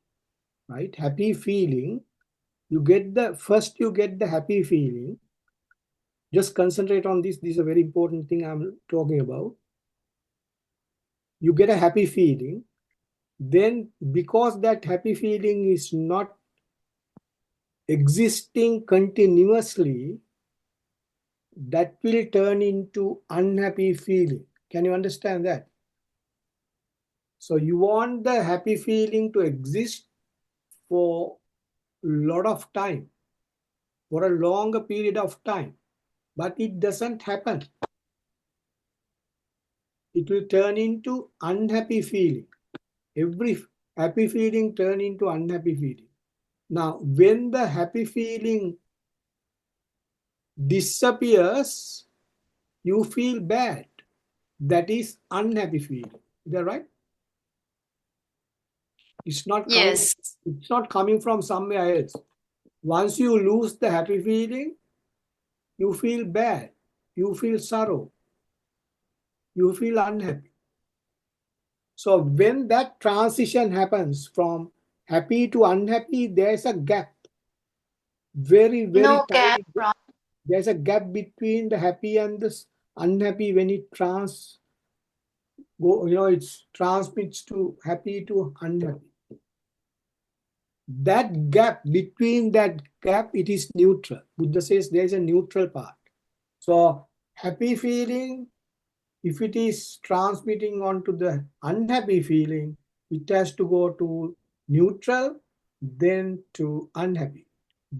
S2: right? Happy feeling, you get the happy feeling. Just concentrate on this. This is a very important thing I'm talking about. You get a happy feeling. Then because that happy feeling is not existing continuously, that will turn into unhappy feeling. Can you understand that? So you want the happy feeling to exist for a lot of time, for a longer period of time, but it doesn't happen. It will turn into unhappy feeling. Every happy feeling turn into unhappy feeling. Now, when the happy feeling disappears, you feel bad. That is unhappy feeling. Is that right? It's not coming.
S1: Yes.
S2: It's not coming from somewhere else. Once you lose the happy feeling, you feel bad. You feel sorrow. You feel unhappy. So when that transition happens from happy to unhappy, there's a gap. Very, very
S1: No gap,
S2: tiny.
S1: right?
S2: There's a gap between the happy and the unhappy when it it transmits to happy to unhappy. That gap, between that gap, it is neutral. Buddha says there is a neutral part. So happy feeling, if it is transmitting onto the unhappy feeling, it has to go to neutral, then to unhappy.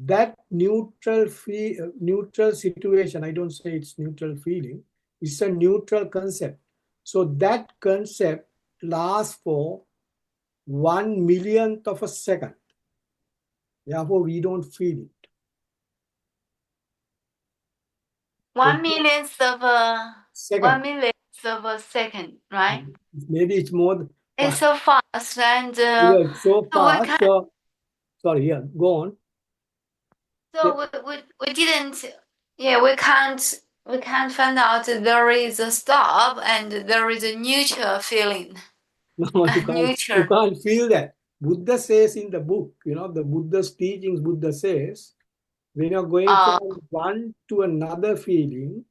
S2: That neutral situation, I don't say it's neutral feeling, it's a neutral concept. So that concept lasts for 1 millionth of a second. Therefore, we don't feel it.
S1: One
S2: So
S1: millionth of a one
S2: second,
S1: millionth of a second, right?
S2: maybe it's more than
S1: It's so fast, and
S2: yeah, it's so
S1: so we
S2: fast.
S1: can
S2: So sorry, yeah, go on.
S1: so we didn't, yeah, we can't find out there is a stop and there is a neutral feeling.
S2: No, you
S1: Neutral.
S2: can't feel that. Buddha says in the book, the Buddha's teachings, Buddha says, when you're going
S1: Uh,
S2: from one to another feeling,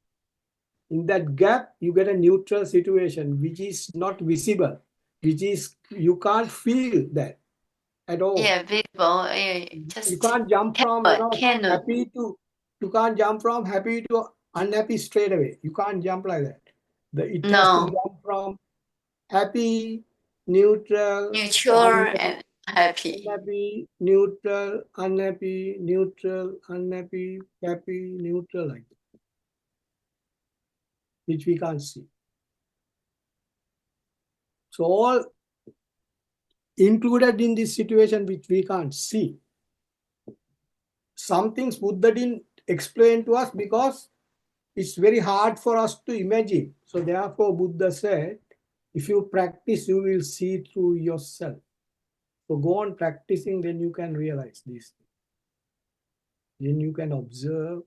S2: in that gap, you get a neutral situation, which is not visible, you can't feel that at all.
S1: yeah, visible.
S2: You
S1: Just
S2: can't jump from,
S1: cannot.
S2: happy to, you can't jump from happy to unhappy straight away. You can't jump like that. It has to
S1: No,
S2: jump from happy, neutral,
S1: neutral
S2: unhappy,
S1: and happy.
S2: unhappy, neutral, unhappy, neutral, unhappy, happy, neutral, like that, which we can't see. So all included in this situation which we can't see. Some things Buddha didn't explain to us because it's very hard for us to imagine. So therefore Buddha said, if you practice, you will see through yourself. So go on practicing, then you can realize this. Then you can observe,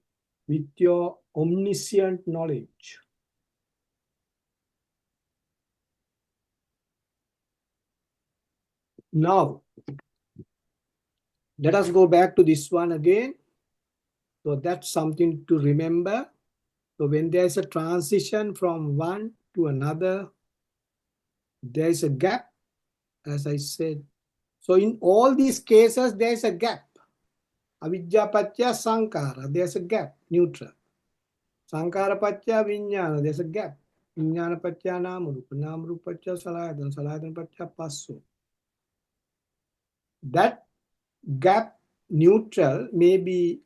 S2: with your omniscient knowledge. Now, let us go back to this one again. So that's something to remember. So when there's a transition from one to another, there is a gap, as I said. So in all these cases, there is a gap. Avidya patya sankara, there's a gap, neutral. Sankara patya vinyana, there's a gap. Vinyana patya namarupa, namarupa patya salayatana, salayatana patya passo. That gap neutral may be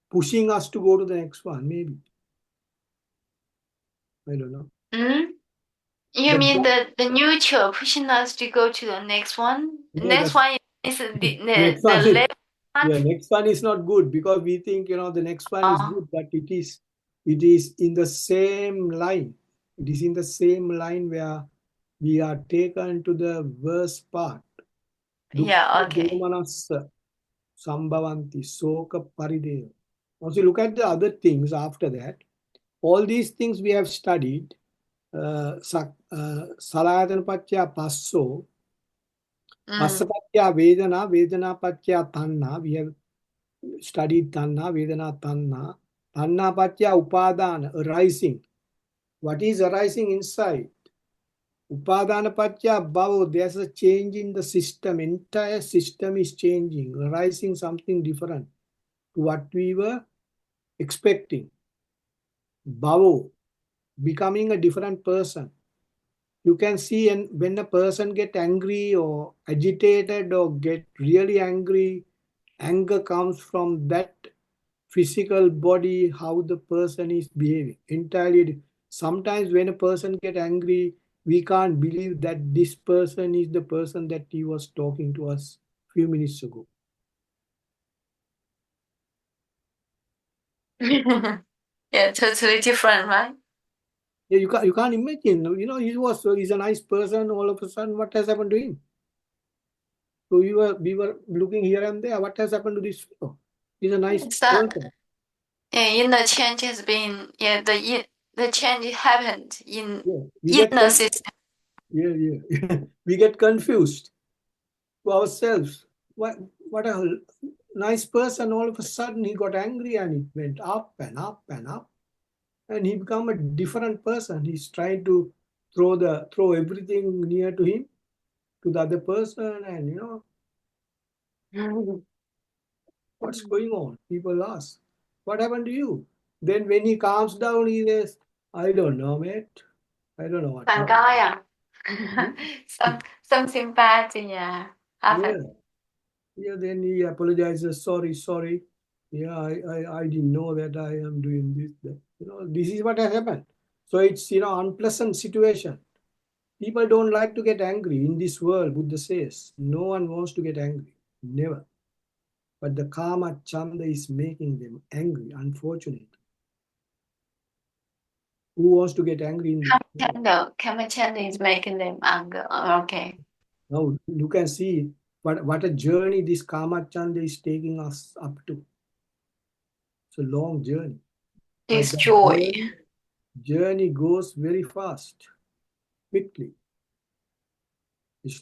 S2: pushing us to go to the next one, maybe. I don't know.
S1: Mm? You
S2: The
S1: mean
S2: gap,
S1: the neutral pushing us to go to the next one?
S2: no,
S1: Next
S2: that's
S1: one is
S2: next
S1: the
S2: one.
S1: left one?
S2: Yeah, next one is not good because we think the next one is
S1: Oh,
S2: good, but it is in the same line. It is in the same line where we are taken to the worst part.
S1: yeah,
S2: Dukkha
S1: okay.
S2: domanassa sambhavanti soka parideva. Also, look at the other things after that. All these things we have studied. Salayatana patya passo,
S1: Mm.
S2: passapatya vedana, vedana patya tanna. We have studied tanna, vedana tanna. Tanna patya upadana, arising. What is arising inside? Upadana patya bhava, there's a change in the system. Entire system is changing, arising something different to what we were expecting. Bhava, becoming a different person. You can see, and when a person get angry or agitated or get really angry, anger comes from that physical body, how the person is behaving entirely. Sometimes when a person get angry, we can't believe that this person is the person that he was talking to us few minutes ago.
S1: Yeah, totally different, right?
S2: Yeah, you can't imagine. He's a nice person. All of a sudden, what has happened to him? So we were looking here and there. What has happened to this fellow? He's a nice
S1: So,
S2: person.
S1: yeah, in the change has been, yeah, the change happened
S2: Yeah, we
S1: in
S2: get
S1: the system.
S2: yeah, yeah. We get confused to ourselves. What a nice person! All of a sudden, he got angry and it went up and up and up, and he become a different person. He's trying to throw everything near to him to the other person, and what's going on? People ask, "What happened to you?" Then when he calms down, he says, "I don't know, mate. I don't know what
S1: Thank
S2: happened."
S1: God, yeah. Something bad, yeah, happened.
S2: Yeah. Yeah, then he apologizes, sorry, sorry. Yeah, I didn't know that I am doing this. That. This is what has happened. So it's, unpleasant situation. People don't like to get angry in this world, Buddha says. No one wants to get angry. Never. But the karma chanda is making them angry, unfortunately. Who wants to get angry in this world?
S1: Kamachanda is making them anger. Okay.
S2: Now you can see what a journey this karma chanda is taking us up to. It's a long journey. But the
S1: Destroy.
S2: journey goes very fast, quickly. It's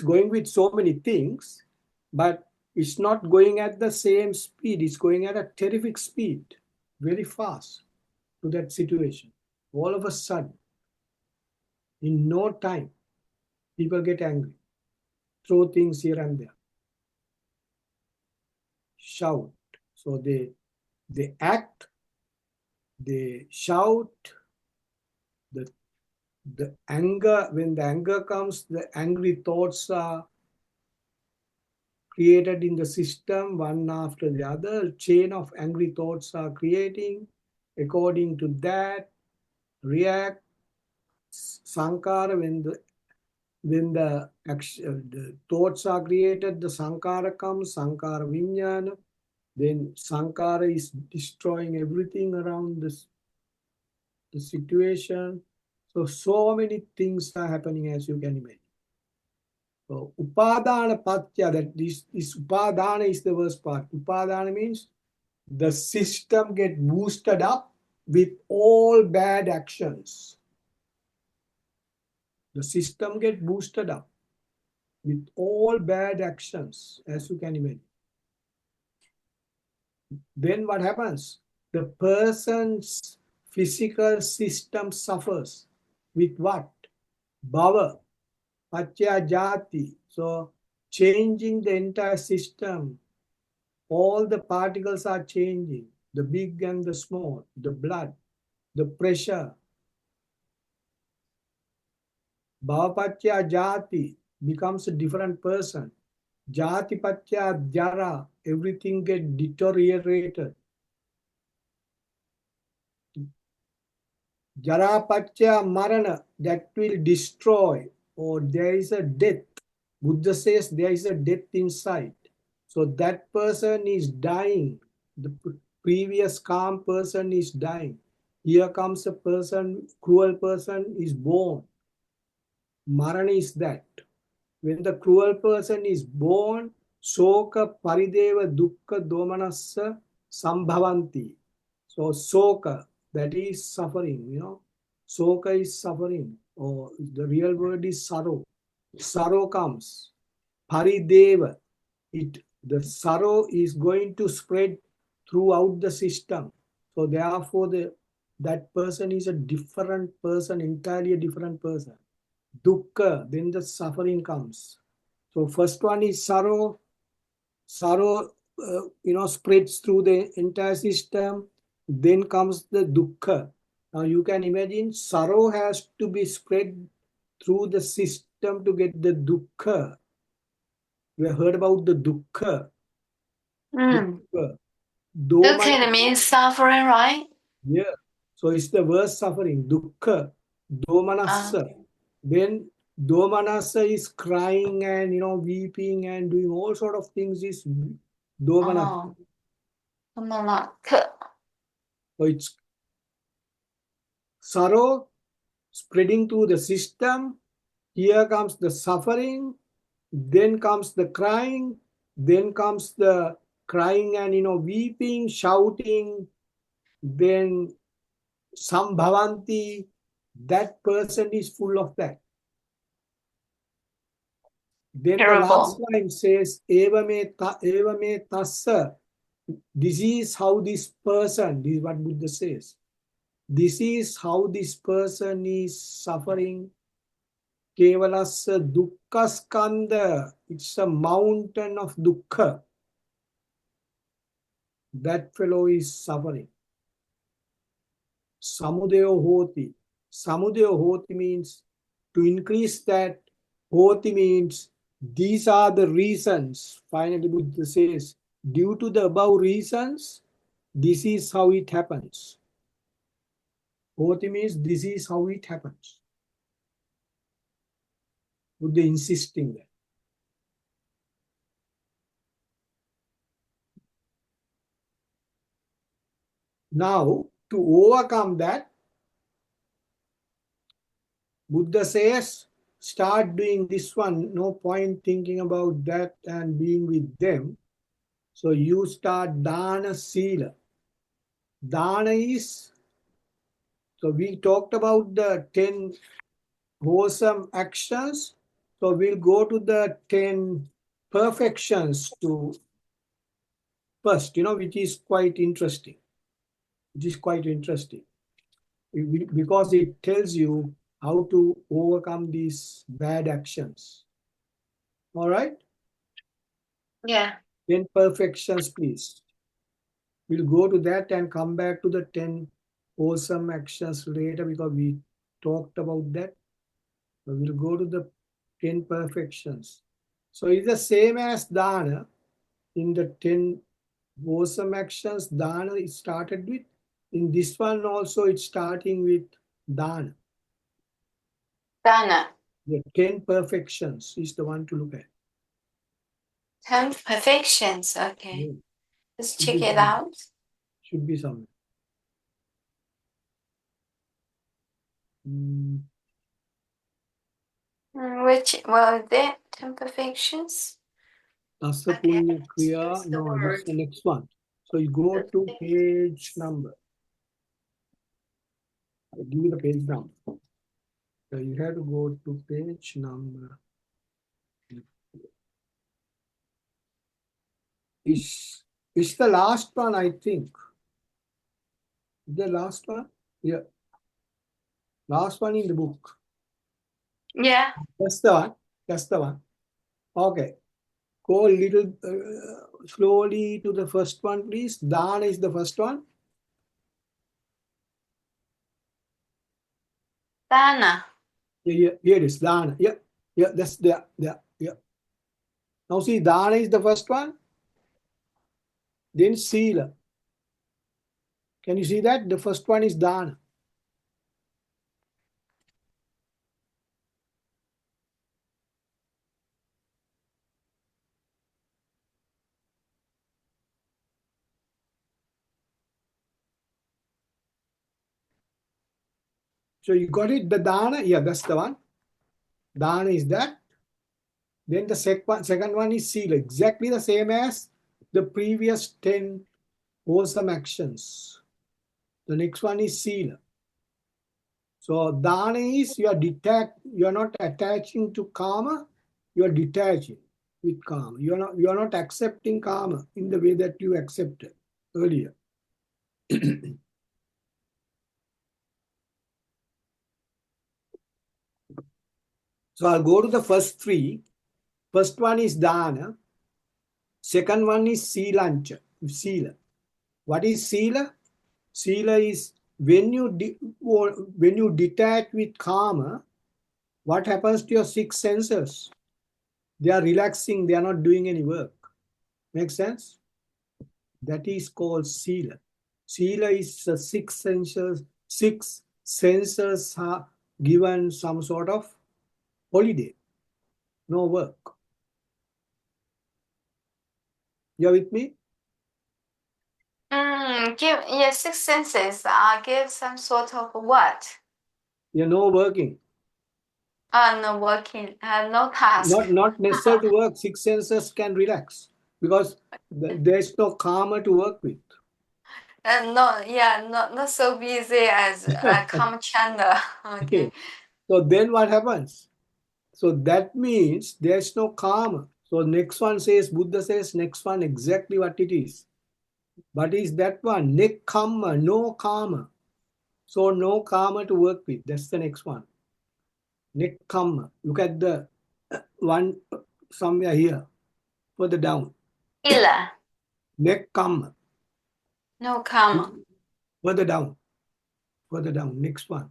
S2: going with so many things, but it's not going at the same speed. It's going at a terrific speed, very fast to that situation. All of a sudden, in no time, people get angry, throw things here and there, shout. So they act, they shout, the the anger, when the anger comes, the angry thoughts are created in the system one after the other. Chain of angry thoughts are creating. According to that, react sankara. When the thoughts are created, the sankara comes, sankara vinyana. Then sankara is destroying everything around the situation. So many things are happening, as you can imagine. So upadana patya, that this upadana is the worst part. Upadana means the system get boosted up with all bad actions. The system get boosted up with all bad actions, as you can imagine. Then what happens? The person's physical system suffers with what? Bhava, Pachya Jati. So changing the entire system, all the particles are changing, the big and the small, the blood, the pressure. Bhavapatya Jati becomes a different person. Jati Patya Jara, everything get deteriorated. Jarapatya Marana, that will destroy, or there is a death. Buddha says there is a death inside. So that person is dying. The previous calm person is dying. Here comes a person, cruel person is born. Marana is that. When the cruel person is born, soka parideva dukkha domanassa sambhavanti. So soka, that is suffering, Soka is suffering, or the real word is sorrow. Sorrow comes. Parideva, the sorrow is going to spread throughout the system. So therefore, that person is a different person, entirely a different person. Dukkha, then the suffering comes. So first one is sorrow. Sorrow, spreads through the entire system. Then comes the dukkha. Now you can imagine sorrow has to be spread through the system to get the dukkha. We have heard about the dukkha.
S1: Mm.
S2: Dukkha.
S1: That
S2: Doma,
S1: kind of means suffering, right?
S2: yeah. So it's the worst suffering. Dukkha. Domanassa.
S1: Okay.
S2: Then domanassa is crying and weeping and doing all sort of things is domanassa.
S1: Oh, like,
S2: So it's sorrow spreading through the system. Here comes the suffering, then comes the crying, then comes the crying and weeping, shouting, then sambhavanti. That person is full of that. Then the last
S1: terrible.
S2: line says, Evame tassa. This is how this person, this is what Buddha says. This is how this person is suffering. Kevalasa dukkha skanda. It's a mountain of dukkha. That fellow is suffering. Samudaya hoti. Samudaya hoti means to increase that. Hoti means these are the reasons. Finally, Buddha says, due to the above reasons, this is how it happens. Hoti means this is how it happens. Buddha insisting that. Now, to overcome that, Buddha says, start doing this one. No point thinking about that and being with them. So you start dana sila. Dana is, so we talked about the 10 wholesome actions. So we'll go to the 10 perfections to first, which is quite interesting. It is quite interesting because it tells you how to overcome these bad actions. All right?
S1: Yeah.
S2: 10 perfections, please. We'll go to that and come back to the 10 wholesome actions later because we talked about that. So we'll go to the 10 perfections. So it's the same as dana. In the 10 wholesome actions, dana is started with. In this one also, it's starting with dana.
S1: Dana.
S2: The 10 perfections is the one to look at.
S1: 10 perfections. Okay.
S2: Yeah.
S1: Let's
S2: Should
S1: check
S2: be
S1: it
S2: somewhere.
S1: out.
S2: Should be somewhere. Mm.
S1: Which, well, the imperfections.
S2: Tassa
S1: Okay, I
S2: Punya
S1: have to
S2: Kriya.
S1: use the
S2: No, this is
S1: word.
S2: the next one. So you go to page number. I give you the page number. So you have to go to page number. Is the last one, I think. The last one? Yeah. Last one in the book.
S1: Yeah,
S2: That's the one. That's the one. Okay. Go a little slowly to the first one, please. Dana is the first one.
S1: Dana.
S2: Yeah, yeah, here it is. Dana. Yeah, yeah, that's there. There. Yeah. Now see, Dana is the first one. Then Sila. Can you see that? The first one is Dana. So you got it, the Dana? Yeah, that's the one. Dana is that. Then the second one is Sila. Exactly the same as the previous 10 wholesome actions. The next one is Sila. So Dana is you are detached, you are not attaching to karma, you are detaching with karma. You are not accepting karma in the way that you accepted earlier. So I'll go to the first three. First one is Dana. Second one is Silancha. Sila. What is Sila? Sila is when you detach with karma, what happens to your six senses? They are relaxing, they are not doing any work. Make sense? That is called Sila. Sila is the six senses are given some sort of holiday, no work. You're with me?
S1: Give, yeah, six senses. Give some sort of what?
S2: You're no working.
S1: No working, no task.
S2: Not necessary to work. Six senses can relax because there's no karma to work with.
S1: No, yeah, not so busy as Kamchanda. Okay.
S2: So then what happens? So that means there's no karma. So next one says, Buddha says, next one exactly what it is. But is that one? Nekkhamma, no karma. So no karma to work with. That's the next one. Nekkhamma. Look at the one somewhere here, further down.
S1: Ila,
S2: Nekkhamma.
S1: no karma.
S2: Further down. Further down. Next one.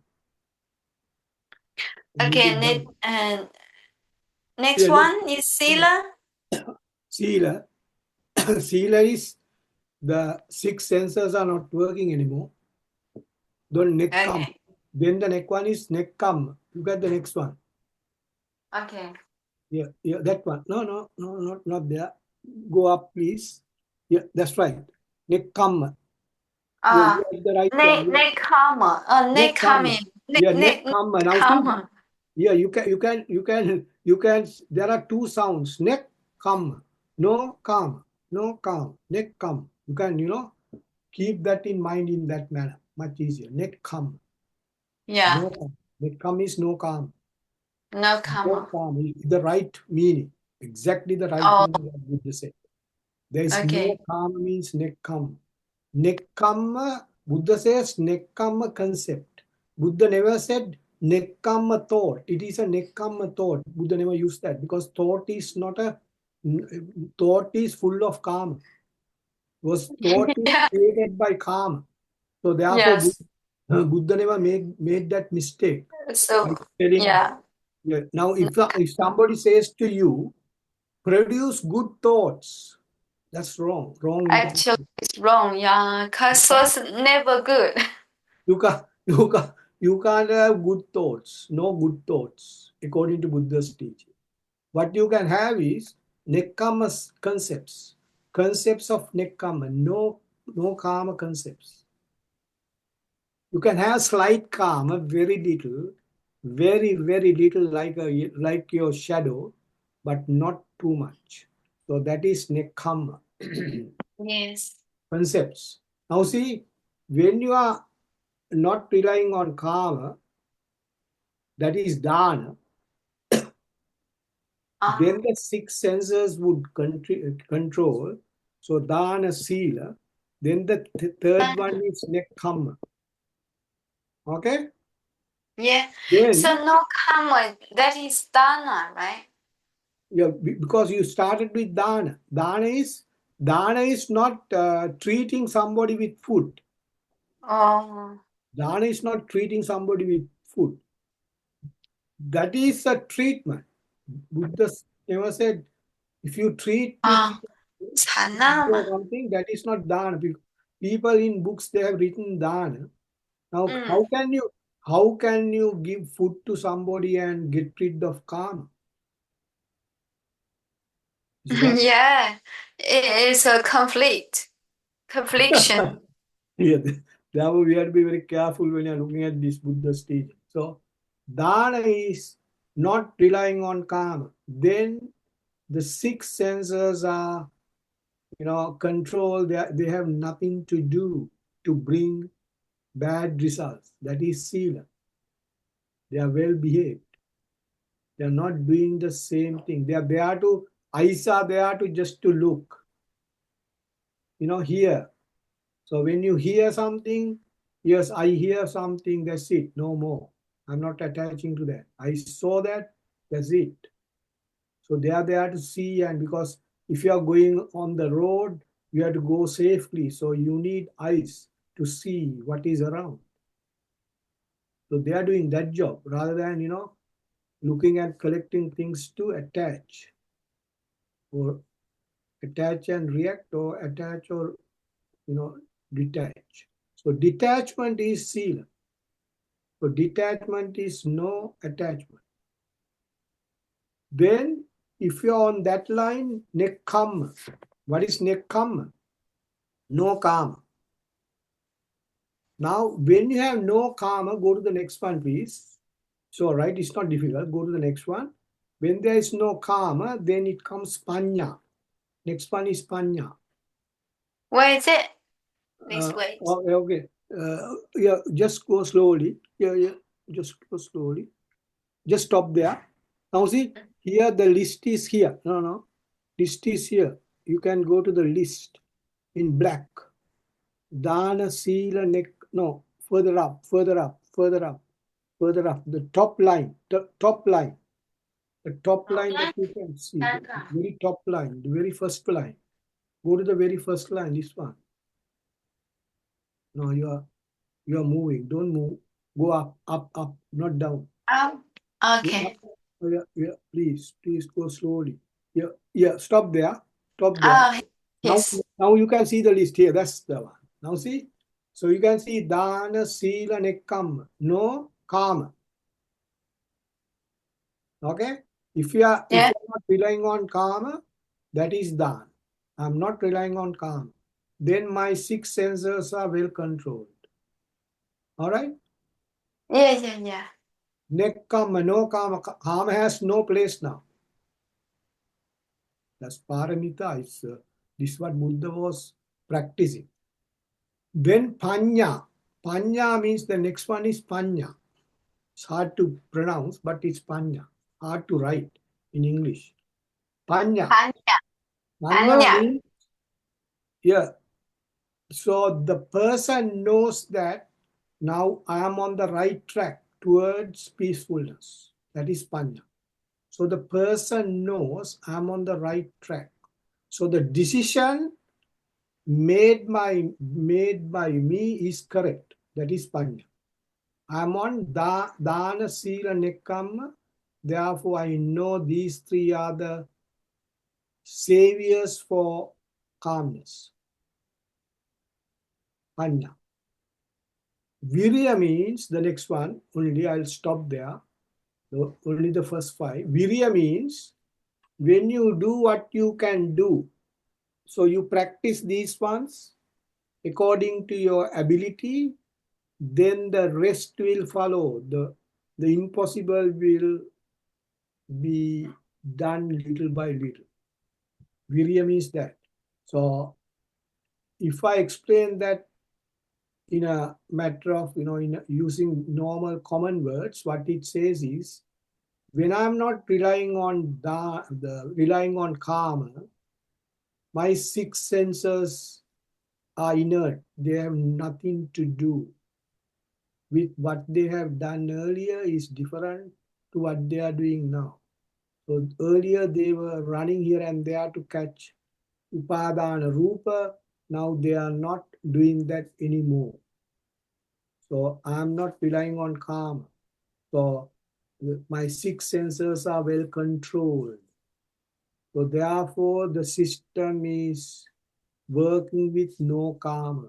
S2: A little
S1: Okay,
S2: bit down.
S1: and next
S2: Yeah,
S1: one is
S2: yeah.
S1: Sila.
S2: Sila. Sila is the six senses are not working anymore. Don't nekkam.
S1: Okay,
S2: Then the next one is nekkam. Look at the next one.
S1: okay.
S2: Yeah, yeah, that one. No, not there. Go up, please. Yeah, that's right. Nekkam. Yeah,
S1: Uh,
S2: you are the right one. Yeah.
S1: neck karma. Neck
S2: Nekkam.
S1: coming.
S2: Yeah,
S1: Neck
S2: nekkam. Now see,
S1: karma.
S2: yeah, you can. There are two sounds. Nekkam. No kam. No kam. Nekkam. You can, keep that in mind in that manner. Much easier. Nekkam.
S1: Yeah,
S2: No kam. Nekkam is no kam.
S1: no
S2: No
S1: karma.
S2: kam is the right meaning. Exactly the right
S1: Oh,
S2: meaning of Buddha said. There is no
S1: okay.
S2: karma means nekkam. Nekkhamma, Buddha says nekkhamma concept. Buddha never said nekkhamma thought. It is a nekkhamma thought. Buddha never used that because thought is not a thought is full of karma. Was thought is
S1: Yeah.
S2: created by karma. So therefore
S1: Yes.
S2: Buddha never made that mistake by
S1: So,
S2: telling.
S1: yeah.
S2: Yeah. Now if somebody says to you, produce good thoughts, that's wrong. Wrong
S1: Actually,
S2: intention.
S1: it's wrong. Yeah, cause was never good.
S2: You can't, you can't have good thoughts, no good thoughts, according to Buddha's teaching. What you can have is nekkhamma concepts, concepts of nekkhamma, no karma concepts. You can have slight karma, very little, very, very little like your shadow, but not too much. So that is nekkhamma.
S1: Yes.
S2: Concepts. Now see, when you are not relying on karma, that is dana,
S1: Ah.
S2: then the six senses would control. So dana sila. Then the third one is nekkhamma. Okay?
S1: Yeah. So
S2: Then
S1: no karma, that is dana, right?
S2: yeah, because you started with dana. Dana is not treating somebody with food.
S1: Oh.
S2: Dana is not treating somebody with food. That is a treatment. Buddha never said if you treat with
S1: Ah. Sanama.
S2: something, that is not dana. People in books they have written dana. Now
S1: Mm.
S2: how can you give food to somebody and get rid of karma? Is that
S1: Yeah. It is a conflict. Confliction.
S2: yeah, therefore we have to be very careful when you're looking at this Buddha's teaching. So dana is not relying on karma. Then the six senses are, control. They have nothing to do to bring bad results. That is sila. They are well behaved. They are not doing the same thing. They are there to, eyes are there to just to look, hear. So when you hear something, yes, I hear something, that's it, no more. I'm not attaching to that. I saw that, that's it. So they are there to see, and because if you are going on the road, you have to go safely. So you need eyes to see what is around. So they are doing that job rather than, looking at collecting things to attach or attach and react or attach or, detach. So detachment is sila. So detachment is no attachment. Then if you're on that line, nekkhamma. What is nekkhamma? No karma. Now, when you have no karma, go to the next one, please. So, right, it's not difficult. Go to the next one. When there is no karma, then it comes panya. Next one is panya.
S1: Where is it? Please wait.
S2: Okay. Yeah, just go slowly. Yeah. Just go slowly. Just stop there. Now, see, here the list is here. No. List is here. You can go to the list in black. Dana, Sila, Nek. No, further up, further up, further up, further up. The top line, the top line. The top line that you can see, the very top line, the very first line. Go to the very first line, this one. No, you are moving. Don't move. Go up, not down.
S1: Oh.
S2: Yeah,
S1: Okay.
S2: yeah. Please go slowly. Yeah. Stop there. Stop there.
S1: Oh,
S2: Now,
S1: yes.
S2: now you can see the list here. That's the one. Now see. So you can see dana, sila, nekkhamma. No karma. Okay. If
S1: Yeah.
S2: you're not relying on karma, that is dana. I'm not relying on karma. Then my six senses are well controlled. All right.
S1: Yeah.
S2: Nekkhamma, no karma. Karma has no place now. That's paramita. This is what Buddha was practicing. Then panya. Panya means the next one is panya. It's hard to pronounce, but it's panya. Hard to write in English. Panya.
S1: Anya.
S2: Panya
S1: Anya.
S2: means, yeah. So the person knows that now I am on the right track towards peacefulness. That is panya. So the person knows I'm on the right track. So the decision made by me is correct. That is panya. I'm on dana, sila, nekkhamma. Therefore, I know these three are the saviors for calmness. Panya. Virya means the next one. Only I'll stop there. Only the first five. Virya means when you do what you can do. So you practice these ones according to your ability, then the rest will follow. the impossible will be done little by little. Virya means that. So if I explain that in a matter of, using normal common words, what it says is, when I'm not relying on relying on karma, my six senses are inert. They have nothing to do with what they have done earlier is different to what they are doing now. So earlier they were running here and there to catch upadana rupa. Now they are not doing that anymore. So I'm not relying on karma. So my six senses are well controlled. So therefore the system is working with no karma.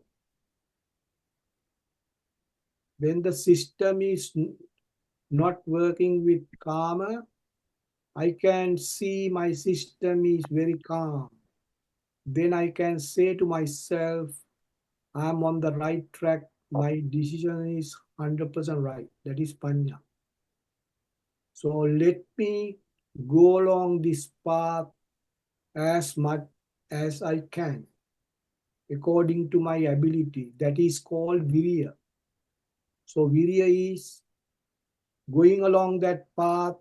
S2: When the system is not working with karma, I can see my system is very calm. Then I can say to myself, I'm on the right track. My decision is 100% right. That is panya. So let me go along this path as much as I can according to my ability. That is called virya. So virya is going along that path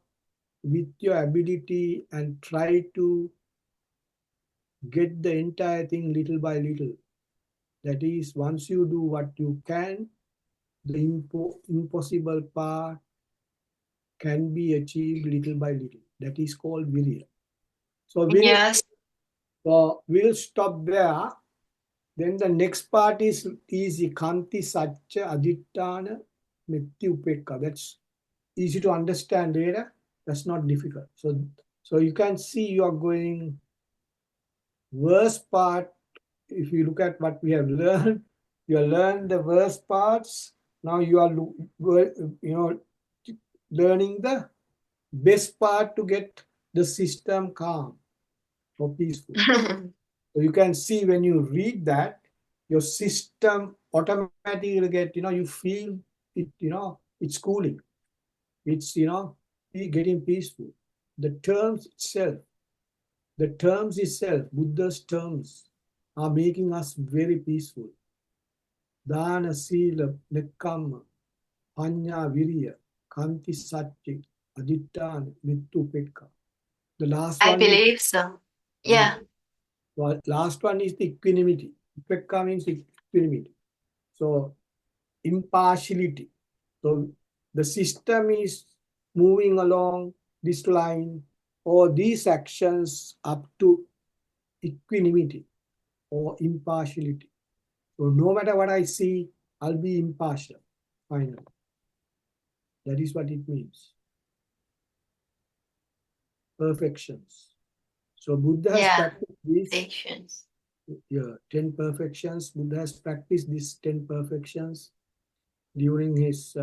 S2: with your ability and try to get the entire thing little by little. That is, once you do what you can, the impossible part can be achieved little by little. That is called virya. So
S1: Yes.
S2: we'll stop there. Then the next part is easy. Kanti Satcha Aditana Mitti Upekka. That's easy to understand later. That's not difficult. So you can see you are going worst part. If you look at what we have learned, you have learned the worst parts. Now you are learning the best part to get the system calm or peaceful. So you can see when you read that, your system automatically get, you feel it, it's cooling. It's, getting peaceful. The terms itself, Buddha's terms are making us very peaceful. Dana, Sila, Nekkhamma, Panya, Virya, Kanti, Sati, Aditana, Mittu, Pekka. The last
S1: I
S2: one is
S1: believe so.
S2: yeah.
S1: Yeah.
S2: Well, last one is the equanimity. Upekka means equanimity. So impartiality. So the system is moving along this line or these actions up to equanimity or impartiality. So no matter what I see, I'll be impartial. Finally, that is what it means. Perfections. So Buddha has
S1: Yeah.
S2: practiced this.
S1: Patience.
S2: Yeah, 10 perfections. Buddha has practiced these 10 perfections during his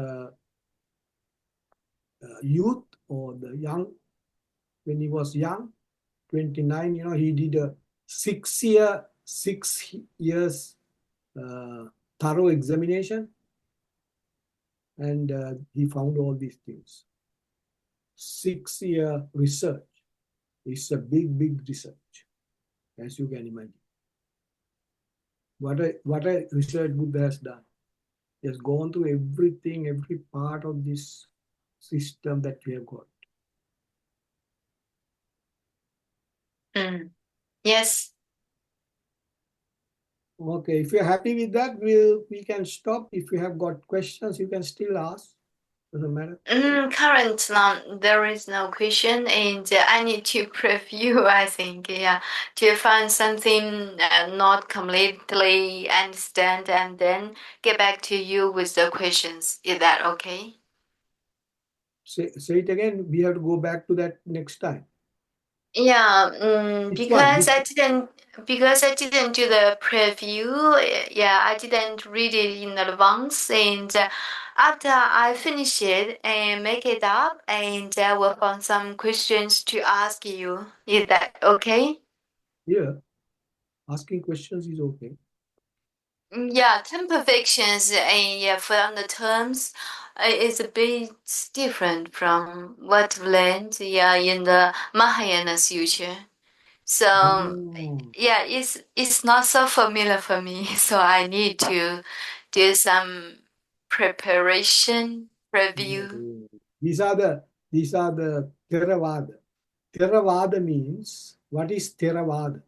S2: youth or the young, when he was young, 29, he did a 6 years uh, thorough examination, and he found all these things. 6 year research is a big research, as you can imagine. What a research Buddha has done. He has gone through everything, every part of this system that we have got.
S1: Mm. Yes.
S2: Okay, if you're happy with that, we can stop. If you have got questions, you can still ask. Doesn't matter.
S1: Currently, there is no question, and I need to preview. I think, yeah, to find something not completely understand, and then get back to you with the questions. Is that okay?
S2: Say it again. We have to go back to that next time.
S1: Yeah,
S2: Which one?
S1: because I didn't do the preview. Yeah, I didn't read it in advance, and after I finish it and make it up, and I will find some questions to ask you. Is that okay?
S2: Yeah, asking questions is okay.
S1: Yeah, 10 perfections and yeah, from the terms is a bit different from what we learned yeah in the Mahayana sutra. So
S2: Oh,
S1: yeah, it's not so familiar for me. So I need to do some preparation review.
S2: these are the Theravada. Theravada means what is Theravada?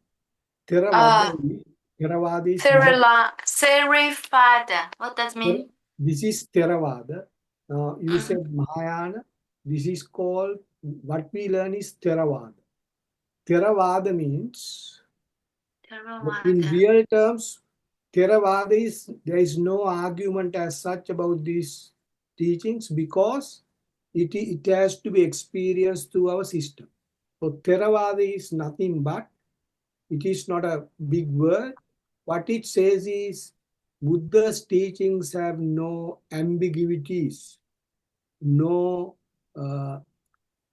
S2: Theravada
S1: Uh,
S2: is Theravada is not.
S1: Theravada. What does mean?
S2: This is Theravada. You
S1: Mm,
S2: said Mahayana. This is called, what we learn is Theravada. Theravada means, in
S1: Theravada.
S2: real terms, Theravada is, there is no argument as such about these teachings because it has to be experienced through our system. So Theravada is nothing but, it is not a big word. What it says is Buddha's teachings have no ambiguities, no, uh,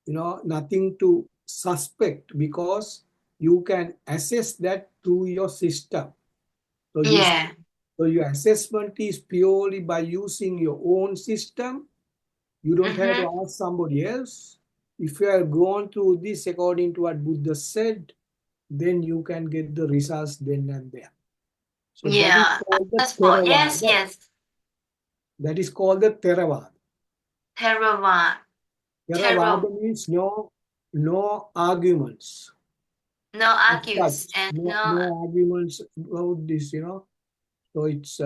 S2: nothing to suspect because you can assess that through your system. So
S1: Yeah.
S2: your assessment is purely by using your own system. You don't have
S1: Mm-hmm.
S2: to ask somebody else. If you have gone through this according to what Buddha said, then you can get the results then and there. So that is
S1: Yeah.
S2: called the
S1: That's for yes,
S2: Theravada.
S1: yes.
S2: That is called the Theravada.
S1: Theravada.
S2: Theravada
S1: Thera.
S2: means no arguments.
S1: No
S2: As
S1: argues
S2: such,
S1: and
S2: no
S1: no
S2: arguments about this. So it's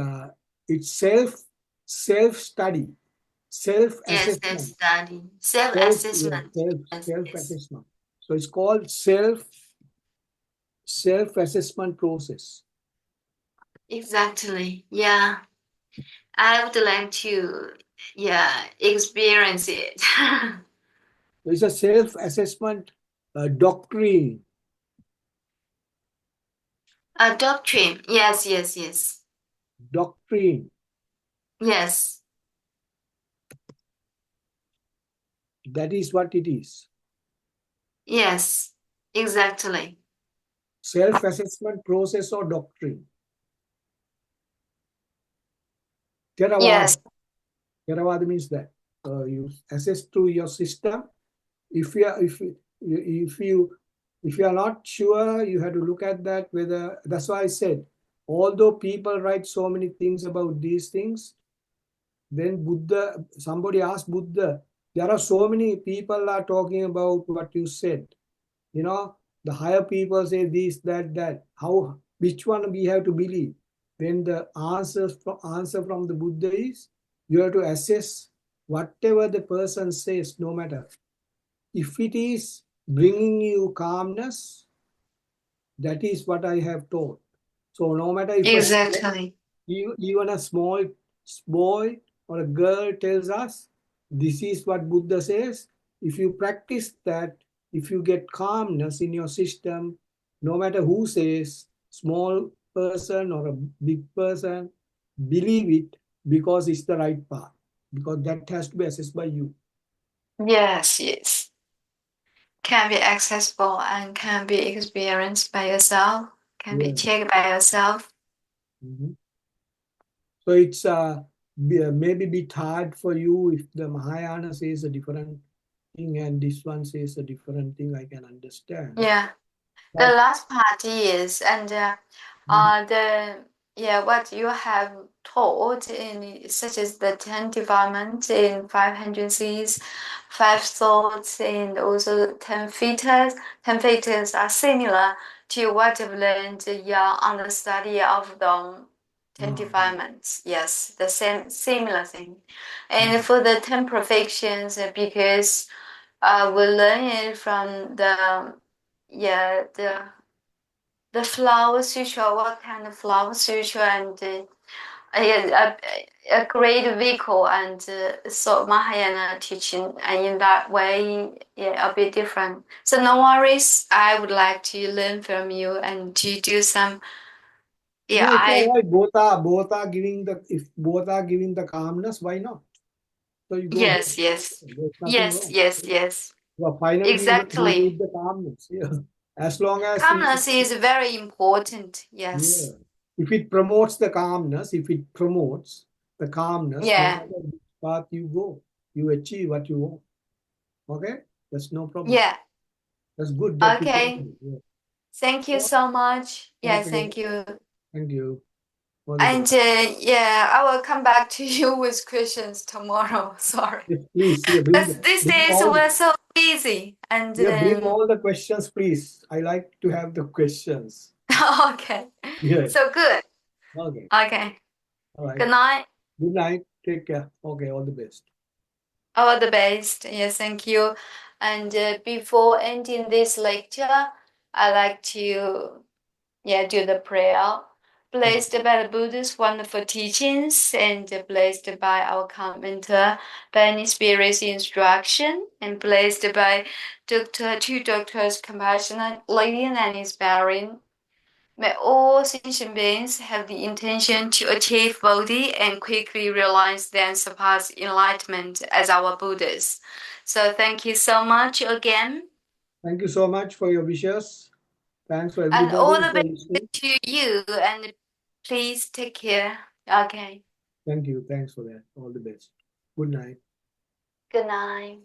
S2: self study, self
S1: yes,
S2: assessment,
S1: self-study,
S2: yeah,
S1: self-assessment. Yes,
S2: self
S1: yes.
S2: assessment. So it's called self assessment process.
S1: Exactly. Yeah. I would like to yeah, experience it.
S2: So it's a self assessment doctrine.
S1: A doctrine. Yes, yes, yes.
S2: Doctrine.
S1: Yes.
S2: That is what it is.
S1: Yes. Exactly.
S2: Self assessment process or doctrine.
S1: Yes.
S2: Theravada. Theravada means that you assess through your system. If you are, if you if you are not sure, you have to look at that whether. That's why I said, although people write so many things about these things, then Buddha. Somebody asked Buddha. There are so many people are talking about what you said. You know, the higher people say this, that, that. How, which one we have to believe? Then the answer from the Buddha is you have to assess whatever the person says, no matter if it is bringing you calmness, that is what I have taught. So no matter if
S1: Exactly.
S2: even a small boy or a girl tells us, this is what Buddha says. If you practice that, if you get calmness in your system, no matter who says, small person or a big person, believe it because it's the right path. Because that has to be assessed by you.
S1: Yes, yes. Can be accessible and can be experienced by yourself, can be
S2: Yeah.
S1: checked by yourself.
S2: Mhm. So it's maybe bit hard for you if the Mahayana says a different thing and this one says a different thing. I can understand,
S1: Yeah. The
S2: but
S1: last part is and the yeah what you have taught in such as the 10 development in 500 Cs, 5 thoughts, and also 10 fetters. 10 fetters are similar to what I've learned yeah on the study of the 10 developments. Yes, the same similar thing. And for the 10 perfections, because we learn it from the yeah the flower suture, what kind of flower suture, and yeah, a great vehicle, and so Mahayana teaching, and in that way, yeah, a bit different. So no worries. I would like to learn from you and to do some. Yeah,
S2: no, it's all
S1: I
S2: right. Both are giving the, if both are giving the calmness, why not? So you go ahead.
S1: yes, yes,
S2: There's nothing
S1: yes,
S2: wrong.
S1: yes, yes,
S2: Well, finally, we need
S1: exactly.
S2: the calmness. Yeah. As long as we,
S1: Calmness is very important.
S2: yeah,
S1: Yes,
S2: if it promotes the calmness, if it promotes the calmness, no
S1: Yeah.
S2: matter which path you go, you achieve what you want. Okay? That's no problem.
S1: Yeah.
S2: That's good that you told
S1: Okay.
S2: me. Yeah.
S1: Thank you so much. Yeah,
S2: Okay.
S1: thank you.
S2: Thank you. All the
S1: And
S2: best.
S1: yeah, I will come back to you with questions tomorrow. Sorry.
S2: Yes, please. Yeah,
S1: Because these days
S2: all
S1: were so busy. And
S2: bring all the questions, please. I like to have the questions.
S1: okay.
S2: Yeah.
S1: So good.
S2: Okay.
S1: Okay.
S2: All right.
S1: Good night.
S2: Good night. Take care. Okay. All the best.
S1: All the best. Yes, thank you. And before ending this lecture, I like to do the prayer.
S2: Okay.
S1: Blessed by the Buddha's wonderful teachings and blessed by our commenter, by any spirit's instruction, and blessed by two doctors' compassionate, lenient, and inspiring. May all sentient beings have the intention to achieve Bodhi and quickly realize then surpass enlightenment as our Buddhas. So thank you so much again.
S2: Thank you so much for your wishes. Thanks for
S1: And all
S2: everybody
S1: the
S2: for
S1: best
S2: listening.
S1: to you and please take care. Okay.
S2: Thank you. Thanks for that. All the best. Good night.
S1: Good night.